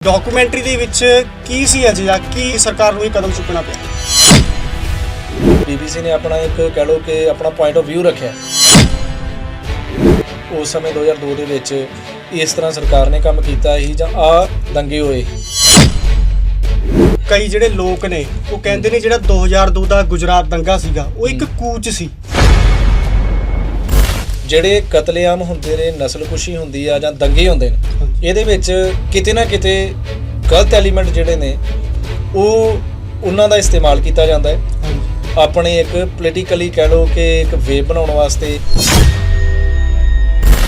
Documentary ਦੇ ਵਿੱਚ ਕੀ ਸੀ ਅਜਿਹਾ ਕਿ ਸਰਕਾਰ ਨੂੰ ਇਹ ਕਦਮ ਚੁੱਕਣਾ ਪਿਆ? BBC ਨੇ ਆਪਣਾ ਇੱਕ ਕਹਿ ਲਓ ਕਿ ਆਪਣਾ ਪੁਆਇੰਟ ਆਫ ਵਿਊ ਰੱਖਿਆ। ਉਸ ਸਮੇਂ 2002 ਦੇ ਵਿੱਚ ਇਸ ਤਰ੍ਹਾਂ ਸਰਕਾਰ ਨੇ ਕੰਮ ਕੀਤਾ ਸੀ ਜਾਂ ਆ ਦੰਗੇ ਹੋਏ। ਕਈ ਜਿਹੜੇ ਲੋਕ ਨੇ ਉਹ ਕਹਿੰਦੇ ਨੇ ਜਿਹੜਾ 2002 ਦਾ ਗੁਜਰਾਤ ਦੰਗਾ ਸੀਗਾ ਉਹ ਇੱਕ ਕੂਚ ਸੀ। ਜਿਹੜੇ ਕਤਲੇਆਮ ਹੁੰਦੇ ਨੇ, ਨਸਲਕੁਸ਼ੀ ਹੁੰਦੀ ਆ ਜਾਂ ਦੰਗੇ ਹੁੰਦੇ ਨੇ, ਇਹਦੇ ਵਿੱਚ ਕਿਤੇ ਨਾ ਕਿਤੇ ਗਲਤ ਐਲੀਮੈਂਟ ਜਿਹੜੇ ਨੇ ਉਹ ਉਹਨਾਂ ਦਾ ਇਸਤੇਮਾਲ ਕੀਤਾ ਜਾਂਦਾ ਹੈ ਆਪਣੇ ਇੱਕ ਪੋਲੀਟੀਕਲੀ ਕਹਿ ਲਓ ਕਿ ਇੱਕ ਵੇਵ ਬਣਾਉਣ ਵਾਸਤੇ।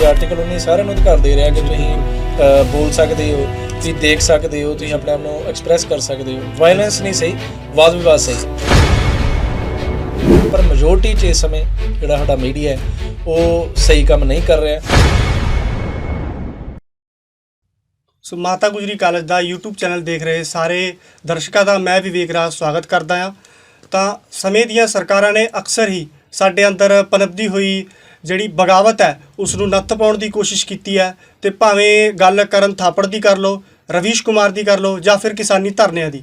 ਆਰਟੀਕਲ 19 ਸਾਰਿਆਂ ਨੂੰ ਅਧਿਕਾਰ ਦੇ ਰਿਹਾ ਕਿ ਤੁਸੀਂ ਬੋਲ ਸਕਦੇ ਹੋ, ਤੁਸੀਂ ਦੇਖ ਸਕਦੇ ਹੋ, ਤੁਸੀਂ ਆਪਣੇ ਆਪ ਨੂੰ ਐਕਸਪ੍ਰੈਸ ਕਰ ਸਕਦੇ ਹੋ। ਵਾਇਲੈਂਸ ਨਹੀਂ ਸਹੀ, ਵਾਦ ਵਿਵਾਦ ਸਹੀ, ਪਰ ਮੈਜੋਰਟੀ 'ਚ ਇਸ ਸਮੇਂ ਜਿਹੜਾ ਸਾਡਾ ਮੀਡੀਆ ਹੈ ਉਹ ਸਹੀ ਕੰਮ ਨਹੀਂ ਕਰ ਰਿਹਾ। ਸੋ ਮਾਤਾ ਗੁਜਰੀ ਕਾਲਜ ਦਾ YouTube ਚੈਨਲ ਦੇਖ ਰਹੇ ਸਾਰੇ ਦਰਸ਼ਕਾਂ ਦਾ ਮੈਂ ਵਿਵੇਕ ਰਾਜ ਸਵਾਗਤ ਕਰਦਾ ਹਾਂ। ਤਾਂ ਸਮੇਂ ਦੀਆਂ ਸਰਕਾਰਾਂ ਨੇ ਅਕਸਰ ਹੀ ਸਾਡੇ ਅੰਦਰ ਪਨਪਦੀ ਹੋਈ ਜਿਹੜੀ ਬਗਾਵਤ ਹੈ ਉਸ ਨੂੰ ਨੱਥ ਪਾਉਣ ਦੀ ਕੋਸ਼ਿਸ਼ ਕੀਤੀ ਹੈ। ਤੇ ਭਾਵੇਂ ਗੱਲ ਕਰਨ ਥਾਪੜ ਦੀ ਕਰ ਲਓ, ਰਵੀਸ਼ ਕੁਮਾਰ ਦੀ ਕਰ ਲਓ ਜਾਂ ਫਿਰ ਕਿਸਾਨੀ ਧਰਨਿਆਂ ਦੀ,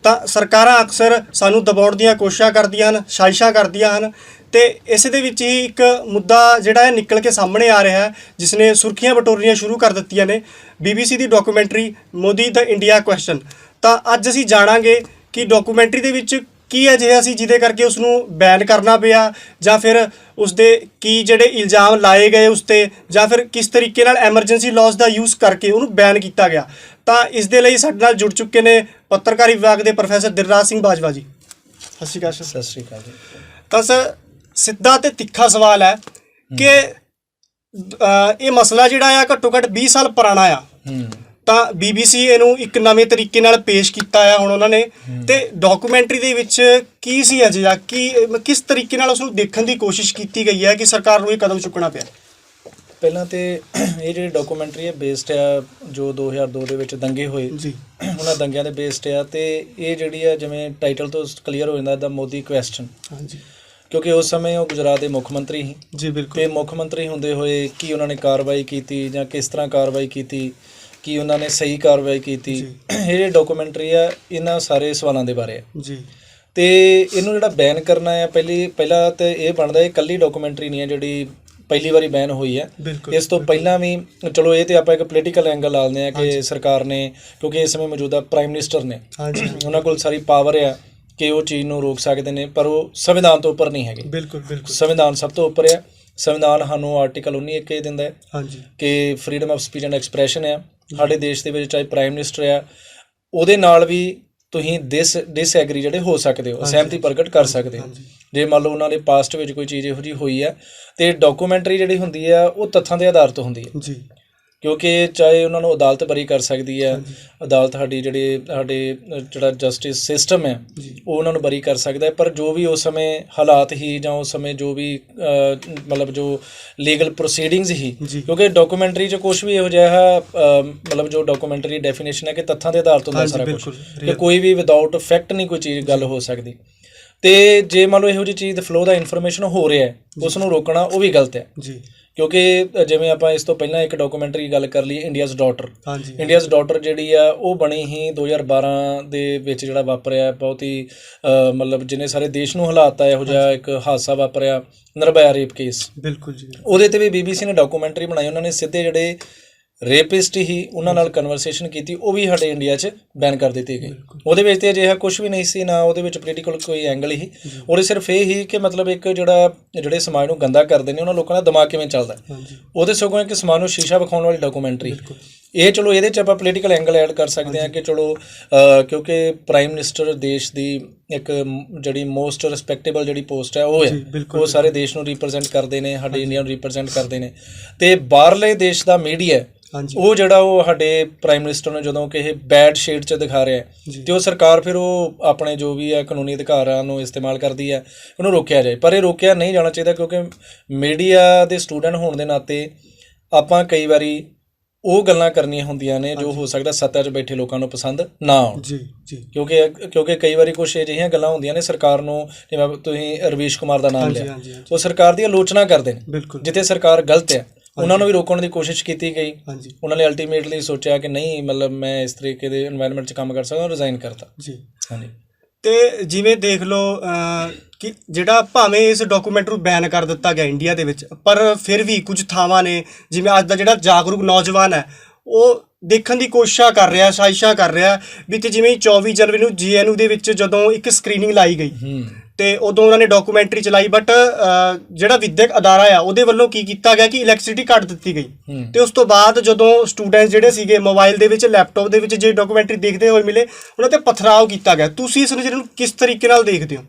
ਤਾਂ ਸਰਕਾਰਾਂ ਅਕਸਰ ਸਾਨੂੰ ਦਬਾਉਣ ਦੀਆਂ ਕੋਸ਼ਿਸ਼ਾਂ ਕਰਦੀਆਂ ਹਨ, ਸਾਜ਼ਿਸ਼ਾਂ ਕਰਦੀਆਂ ਹਨ। ਤੇ ਇਸੇ ਦੇ ਵਿੱਚ ਹੀ ਇੱਕ ਮੁੱਦਾ ਜਿਹੜਾ ਹੈ ਨਿਕਲ ਕੇ ਸਾਹਮਣੇ ਆ ਰਿਹਾ ਹੈ ਜਿਸ ਨੇ ਸੁਰਖੀਆਂ ਬਟੋਰਨੀਆਂ ਸ਼ੁਰੂ ਕਰ ਦਿੱਤੀਆਂ ਨੇ, BBC ਦੀ ਡਾਕੂਮੈਂਟਰੀ ਮੋਦੀ ਦਾ ਇੰਡੀਆ ਕੁਐਸਚਨ। ਤਾਂ ਅੱਜ ਅਸੀਂ ਜਾਣਾਂਗੇ ਕਿ ਡਾਕੂਮੈਂਟਰੀ ਦੇ ਵਿੱਚ ਕੀ ਅਜਿਹਾ ਸੀ ਜਿਹਦੇ ਕਰਕੇ ਉਸ ਨੂੰ ਬੈਨ ਕਰਨਾ ਪਿਆ, ਜਾਂ ਫਿਰ ਉਸ ਦੇ ਕੀ ਜਿਹੜੇ ਇਲਜ਼ਾਮ ਲਾਏ ਗਏ ਉਸ 'ਤੇ, ਜਾਂ ਫਿਰ ਕਿਸ ਤਰੀਕੇ ਨਾਲ ਐਮਰਜੈਂਸੀ ਲਾਜ਼ ਦਾ ਯੂਜ਼ ਕਰਕੇ ਉਹਨੂੰ ਬੈਨ ਕੀਤਾ ਗਿਆ। ਤਾਂ ਇਸ ਦੇ ਲਈ ਸਾਡੇ ਨਾਲ ਜੁੜ ਚੁੱਕੇ ਨੇ ਪੱਤਰਕਾਰੀ ਵਿਭਾਗ ਦੇ ਪ੍ਰੋਫੈਸਰ ਦਿਲਰਾਜ ਸਿੰਘ ਬਾਜਵਾ ਜੀ। ਸਤਿ ਸ਼੍ਰੀ ਅਕਾਲ ਸਰ। ਸਤਿ ਸ਼੍ਰੀ ਅਕਾਲ ਜੀ। ਤਾਂ ਸਰ ਸਿੱਧਾ ਤੇ ਤਿੱਖਾ ਸਵਾਲ ਹੈ ਕਿ ਇਹ ਮਸਲਾ ਜਿਹੜਾ ਆ ਘੱਟੋ ਘੱਟ 20 ਸਾਲ ਪੁਰਾਣਾ ਆ। ਤਾਂ BBC ਇਹਨੂੰ ਇੱਕ ਨਵੇਂ ਤਰੀਕੇ ਨਾਲ ਪੇਸ਼ ਕੀਤਾ ਆ ਹੁਣ ਉਹਨਾਂ ਨੇ। ਤੇ ਡਾਕੂਮੈਂਟਰੀ ਦੇ ਵਿੱਚ ਕੀ ਸੀ ਅਜਿਹਾ ਕਿ ਕਿਸ ਤਰੀਕੇ ਨਾਲ ਉਸ ਨੂੰ ਦੇਖਣ ਦੀ ਕੋਸ਼ਿਸ਼ ਕੀਤੀ ਗਈ ਹੈ ਕਿ ਸਰਕਾਰ ਨੂੰ ਇਹ ਕਦਮ ਚੁੱਕਣਾ ਪਿਆ? ਪਹਿਲਾਂ ਤੇ ਇਹ ਜਿਹੜੀ ਡਾਕੂਮੈਂਟਰੀ ਹੈ ਬੇਸਡ ਆ ਜੋ 2002 ਦੇ ਵਿੱਚ ਦੰਗੇ ਹੋਏ ਜੀ, ਉਹਨਾਂ ਦੰਗਿਆਂ ਦੇ ਬੇਸਡ ਆ। ਤੇ ਇਹ ਜਿਹੜੀ ਆ ਜਿਵੇਂ ਟਾਈਟਲ ਤੋਂ ਕਲੀਅਰ ਹੋ ਜਾਂਦਾ ਦਾ ਮੋਦੀ ਕੁਐਸਚਨ, ਹਾਂਜੀ, ਕਿਉਂਕਿ ਉਸ ਸਮੇਂ ਉਹ ਗੁਜਰਾਤ ਦੇ ਮੁੱਖ ਮੰਤਰੀ ਸੀ ਜੀ ਬਿਲਕੁਲ। ਤੇ ਮੁੱਖ ਮੰਤਰੀ ਹੁੰਦੇ ਹੋਏ ਕੀ ਉਹਨਾਂ ਨੇ ਕਾਰਵਾਈ ਕੀਤੀ ਜਾਂ ਕਿਸ ਤਰ੍ਹਾਂ ਕਾਰਵਾਈ ਕੀਤੀ, ਕੀ ਉਹਨਾਂ ਨੇ ਸਹੀ ਕਾਰਵਾਈ ਕੀਤੀ, ਇਹ ਜਿਹੜੀ ਡਾਕੂਮੈਂਟਰੀ ਆ ਇਹਨਾਂ ਸਾਰੇ ਸਵਾਲਾਂ ਦੇ ਬਾਰੇ ਆ ਜੀ। ਤੇ ਇਹਨੂੰ ਜਿਹੜਾ ਬੈਨ ਕਰਨਾ ਆ ਪਹਿਲਾਂ ਤੇ ਇਹ ਬਣਦਾ ਇਹ ਇਕੱਲੀ ਡਾਕੂਮੈਂਟਰੀ ਨਹੀਂ ਹੈ ਜਿਹੜੀ ਪਹਿਲੀ ਵਾਰੀ ਬੈਨ ਹੋਈ ਹੈ। ਇਸ ਤੋਂ ਪਹਿਲਾਂ ਵੀ ਚਲੋ ਇਹ ਤੇ ਆਪਾਂ ਇੱਕ ਪੋਲੀਟੀਕਲ ਐਂਗਲ ਲਾ ਲੈਂਦੇ ਹਾਂ ਕਿ ਸਰਕਾਰ ਨੇ, ਕਿਉਂਕਿ ਇਸ ਸਮੇਂ ਮੌਜੂਦਾ ਪ੍ਰਾਈਮ ਮਿਨਿਸਟਰ ਨੇ, ਉਹਨਾਂ ਕੋਲ ਸਾਰੀ ਪਾਵਰ ਆ ਕਿ ਉਹ ਚੀਜ਼ ਨੂੰ ਰੋਕ ਸਕਦੇ ਨੇ, ਪਰ ਉਹ ਸੰਵਿਧਾਨ ਤੋਂ ਉੱਪਰ ਨਹੀਂ ਹੈਗੇ। ਬਿਲਕੁਲ ਬਿਲਕੁਲ, ਸੰਵਿਧਾਨ ਸਭ ਤੋਂ ਉੱਪਰ ਆ। ਸੰਵਿਧਾਨ ਸਾਨੂੰ ਆਰਟੀਕਲ 19 ਇੱਕ ਇਹ ਦਿੰਦਾ ਹੈ ਹਾਂਜੀ ਕਿ freedom of speech and expression ਆ। ਸਾਡੇ ਦੇਸ਼ ਦੇ ਵਿੱਚ ਚਾਹੇ ਪ੍ਰਾਈਮ ਮਿਨਿਸਟਰ ਆ ਉਹਦੇ ਨਾਲ ਵੀ ਤੁਸੀਂ ਡਿਸਐਗਰੀ ਜਿਹੜੇ ਹੋ ਸਕਦੇ ਹੋ, ਸਹਿਮਤੀ ਪ੍ਰਗਟ ਕਰ ਸਕਦੇ ਹੋ ਜੇ ਮੰਨ ਲਓ ਉਹਨਾਂ ਦੇ ਪਾਸਟ ਵਿੱਚ ਕੋਈ ਚੀਜ਼ ਇਹੋ ਜਿਹੀ ਹੋਈ ਆ। ਤੇ ਡਾਕੂਮੈਂਟਰੀ ਜਿਹੜੀ ਹੁੰਦੀ ਆ ਉਹ ਤੱਥਾਂ ਦੇ ਆਧਾਰ ਤੋਂ ਹੁੰਦੀ ਹੈ ਜੀ, ਕਿਉਂਕਿ ਚਾਹੇ ਉਹਨਾਂ ਨੂੰ ਅਦਾਲਤ ਬਰੀ ਕਰ ਸਕਦੀ ਹੈ, ਅਦਾਲਤ ਸਾਡੇ ਜਿਹੜਾ ਜਸਟਿਸ ਸਿਸਟਮ ਹੈ ਉਹ ਉਹਨਾਂ ਨੂੰ ਬਰੀ ਕਰ ਸਕਦਾ ਹੈ, ਪਰ ਜੋ ਵੀ ਉਸ ਸਮੇਂ ਹਾਲਾਤ ਹੀ ਜਾਂ ਉਸ ਸਮੇਂ ਜੋ ਵੀ ਮਤਲਬ ਜੋ ਲੀਗਲ ਪ੍ਰੋਸੀਡਿੰਗਸ ਹੀ, ਕਿਉਂਕਿ ਡਾਕੂਮੈਂਟਰੀ 'ਚ ਕੁਛ ਵੀ ਇਹੋ ਜਿਹਾ ਮਤਲਬ ਜੋ ਡਾਕੂਮੈਂਟਰੀ ਡੈਫੀਨੇਸ਼ਨ ਹੈ ਕਿ ਤੱਥਾਂ ਦੇ ਆਧਾਰ ਤੋਂ ਹੁੰਦਾ ਸਾਰਾ ਕੁਛ, ਕਿ ਕੋਈ ਵੀ ਵਿਦਆਊਟ ਫੈਕਟ ਨਹੀਂ ਕੋਈ ਚੀਜ਼ ਗੱਲ ਹੋ ਸਕਦੀ। ਤੇ ਜੇ ਮੰਨ ਲਓ ਇਹੋ ਜਿਹੀ ਚੀਜ਼ ਫਲੋ ਦਾ ਇਨਫੋਰਮੇਸ਼ਨ ਹੋ ਰਿਹਾ ਹੈ ਉਸ ਨੂੰ ਰੋਕਣਾ ਉਹ ਵੀ ਗਲਤ ਹੈ ਜੀ। ਕਿਉਂਕਿ ਜਿਵੇਂ ਆਪਾਂ ਇਸ ਤੋਂ ਪਹਿਲਾਂ ਇੱਕ ਡਾਕੂਮੈਂਟਰੀ ਗੱਲ ਕਰ ਲਈ ਇੰਡੀਆਜ਼ ਡਾਟਰ। ਇੰਡੀਆਜ਼ ਡਾਟਰ ਜਿਹੜੀ ਆ ਉਹ ਬਣੀ ਹੀ 2012 ਦੇ ਵਿੱਚ ਜਿਹੜਾ ਵਾਪਰਿਆ ਬਹੁਤ ਹੀ ਮਤਲਬ ਜਿਹਨੇ ਸਾਰੇ ਦੇਸ਼ ਨੂੰ ਹਿਲਾਤਾ ਇਹੋ ਜਿਹਾ ਇੱਕ ਹਾਦਸਾ ਵਾਪਰਿਆ, ਨਿਰਭਇਆ ਰੇਪ ਕੇਸ। ਬਿਲਕੁਲ ਜੀ, ਉਹਦੇ 'ਤੇ ਵੀ BBC ਨੇ ਡਾਕੂਮੈਂਟਰੀ ਬਣਾਈ। ਉਹਨਾਂ ਨੇ ਸਿੱਧੇ ਜਿਹੜੇ ਰੇਪਿਸਟ ਹੀ ਉਹਨਾਂ ਨਾਲ ਕਨਵਰਸੇਸ਼ਨ ਕੀਤੀ, ਉਹ ਵੀ ਸਾਡੇ ਇੰਡੀਆ 'ਚ ਬੈਨ ਕਰ ਦਿੱਤੀ ਗਈ। ਉਹਦੇ ਵਿੱਚ ਤਾਂ ਅਜਿਹਾ ਕੁਛ ਵੀ ਨਹੀਂ ਸੀ, ਨਾ ਉਹਦੇ ਵਿੱਚ ਪੋਲੀਟੀਕਲ ਕੋਈ ਐਂਗਲ ਹੀ, ਉਹਦੇ ਸਿਰਫ ਇਹ ਹੀ ਕਿ ਮਤਲਬ ਇੱਕ ਜਿਹੜੇ ਸਮਾਜ ਨੂੰ ਗੰਦਾ ਕਰਦੇ ਨੇ ਉਹਨਾਂ ਲੋਕਾਂ ਦਾ ਦਿਮਾਗ ਕਿਵੇਂ ਚੱਲਦਾ, ਉਹਦੇ ਸਗੋਂ ਇੱਕ ਸਮਾਜ ਨੂੰ ਸ਼ੀਸ਼ਾ ਵਿਖਾਉਣ ਵਾਲੀ ਡਾਕੂਮੈਂਟਰੀ ਇਹ। ਚਲੋ ਇਹਦੇ 'ਚ ਆਪਾਂ ਪੋਲੀਟੀਕਲ ਐਂਗਲ ਐਡ ਕਰ ਸਕਦੇ ਹਾਂ ਕਿ ਚਲੋ ਕਿਉਂਕਿ ਪ੍ਰਾਈਮ ਮਿਨਿਸਟਰ ਦੇਸ਼ ਦੀ ਇੱਕ ਜਿਹੜੀ ਮੋਸਟ ਰਿਸਪੈਕਟੇਬਲ ਜਿਹੜੀ ਪੋਸਟ ਹੈ ਉਹ ਹੈ, ਉਹ ਸਾਰੇ ਦੇਸ਼ ਨੂੰ ਰਿਪਰੈਜ਼ੈਂਟ ਕਰਦੇ ਨੇ, ਸਾਡੇ ਇੰਡੀਆ ਨੂੰ ਰਿਪਰੈਜ਼ੈਂਟ ਕਰਦੇ ਨੇ। ਤੇ ਬਾਹਰਲੇ ਦੇਸ਼ ਦਾ ਮੀਡੀਆ ਉਹ ਜਿਹੜਾ ਉਹ ਸਾਡੇ ਪ੍ਰਾਈਮ ਮਿਨਿਸਟਰ ਨੂੰ ਜਦੋਂ ਕਿ ਇਹ ਬੈਡ ਸ਼ੇਡ 'ਚ ਦਿਖਾ ਰਿਹਾ ਤੇ ਉਹ ਸਰਕਾਰ ਫਿਰ ਉਹ ਆਪਣੇ ਜੋ ਵੀ ਹੈ ਕਾਨੂੰਨੀ ਅਧਿਕਾਰਾਂ ਨੂੰ ਇਸਤੇਮਾਲ ਕਰਦੀ ਹੈ ਉਹਨੂੰ ਰੋਕਿਆ ਜਾਏ। ਪਰ ਇਹ ਰੋਕਿਆ ਨਹੀਂ ਜਾਣਾ ਚਾਹੀਦਾ ਕਿਉਂਕਿ ਮੀਡੀਆ ਦੇ ਸਟੂਡੈਂਟ ਹੋਣ ਦੇ ਨਾਤੇ ਆਪਾਂ ਕਈ ਵਾਰੀ ਉਹ ਗੱਲਾਂ ਕਰਨੀਆਂ ਹੁੰਦੀਆਂ ਨੇ ਜੋ ਹੋ ਸਕਦਾ ਸੱਤਾ 'ਚ ਬੈਠੇ ਲੋਕਾਂ ਨੂੰ ਪਸੰਦ ਨਾ ਆਉਣ। ਕਿਉਂਕਿ ਕਈ ਵਾਰੀ ਕੁਛ ਅਜਿਹੀਆਂ ਗੱਲਾਂ ਹੁੰਦੀਆਂ ਨੇ ਸਰਕਾਰ ਨੂੰ, ਜਿਵੇਂ ਤੁਸੀਂ ਰਵੀਸ਼ ਕੁਮਾਰ ਦਾ ਨਾਮ ਲਿਆ, ਉਹ ਸਰਕਾਰ ਦੀ ਆਲੋਚਨਾ ਕਰਦੇ ਨੇ ਜਿੱਥੇ ਸਰਕਾਰ ਗਲਤ ਹੈ ਉਹਨਾਂ ਨੂੰ ਵੀ ਰੋਕਣ ਦੀ ਕੋਸ਼ਿਸ਼ ਕੀਤੀ ਗਈ। ਹਾਂਜੀ ਉਹਨਾਂ ਨੇ ਅਲਟੀਮੇਟਲੀ ਸੋਚਿਆ ਕਿ ਨਹੀਂ ਮਤਲਬ ਮੈਂ ਇਸ ਤਰੀਕੇ ਦੇ এনवायरमेंट 'ਚ ਕੰਮ ਕਰ ਸਕਦਾ, ਰਿਜ਼ਾਈਨ ਕਰਤਾ ਜੀ। ਹਾਂਜੀ। ਤੇ ਜਿਵੇਂ ਦੇਖ ਲਓ ਕਿ ਜਿਹੜਾ ਭਾਵੇਂ ਇਸ ਡਾਕੂਮੈਂਟ ਨੂੰ ਬੈਨ ਕਰ ਦਿੱਤਾ ਗਿਆ ਇੰਡੀਆ ਦੇ ਵਿੱਚ, ਪਰ ਫਿਰ ਵੀ ਕੁਝ ਥਾਵਾਂ ਨੇ ਜਿਵੇਂ ਅੱਜ ਦਾ ਜਿਹੜਾ ਜਾਗਰੂਕ ਨੌਜਵਾਨ ਹੈ ਉਹ ਦੇਖਣ ਦੀ ਕੋਸ਼ਿਸ਼ਾਂ ਕਰ ਰਿਹਾ, ਸਾਜ਼ਿਸ਼ਾਂ ਕਰ ਰਿਹਾ ਵੀ। ਤੇ ਜਿਵੇਂ 24 ਜਨਵਰੀ ਨੂੰ GNU ਦੇ ਵਿੱਚ ਜਦੋਂ ਇੱਕ ਸਕਰੀਨਿੰਗ ਲਾਈ ਗਈ ਤੇ ਉਦੋਂ ਉਹਨਾਂ ਨੇ ਡਾਕੂਮੈਂਟਰੀ ਚਲਾਈ, ਬਟ ਜਿਹੜਾ ਵਿਦਿਅਕ ਅਦਾਰਾ ਆ ਉਹਦੇ ਵੱਲੋਂ ਕੀ ਕੀਤਾ ਗਿਆ ਕਿ ਇਲੈਕਟ੍ਰਿਸਿਟੀ ਕੱਟ ਦਿੱਤੀ ਗਈ। ਤੇ ਉਸ ਤੋਂ ਬਾਅਦ ਜਦੋਂ ਸਟੂਡੈਂਟਸ ਜਿਹੜੇ ਸੀਗੇ ਮੋਬਾਈਲ ਦੇ ਵਿੱਚ, ਲੈਪਟਾਪ ਦੇ ਵਿੱਚ ਜੇ ਡਾਕੂਮੈਂਟਰੀ ਦੇਖਦੇ ਹੋਏ ਮਿਲੇ, ਉਹਨਾਂ ਤੇ ਪਥਰਾਓ ਕੀਤਾ ਗਿਆ। ਤੁਸੀਂ ਇਸ ਨਜ਼ਰੀਏ ਨੂੰ ਕਿਸ ਤਰੀਕੇ ਨਾਲ ਦੇਖਦੇ ਹੋ?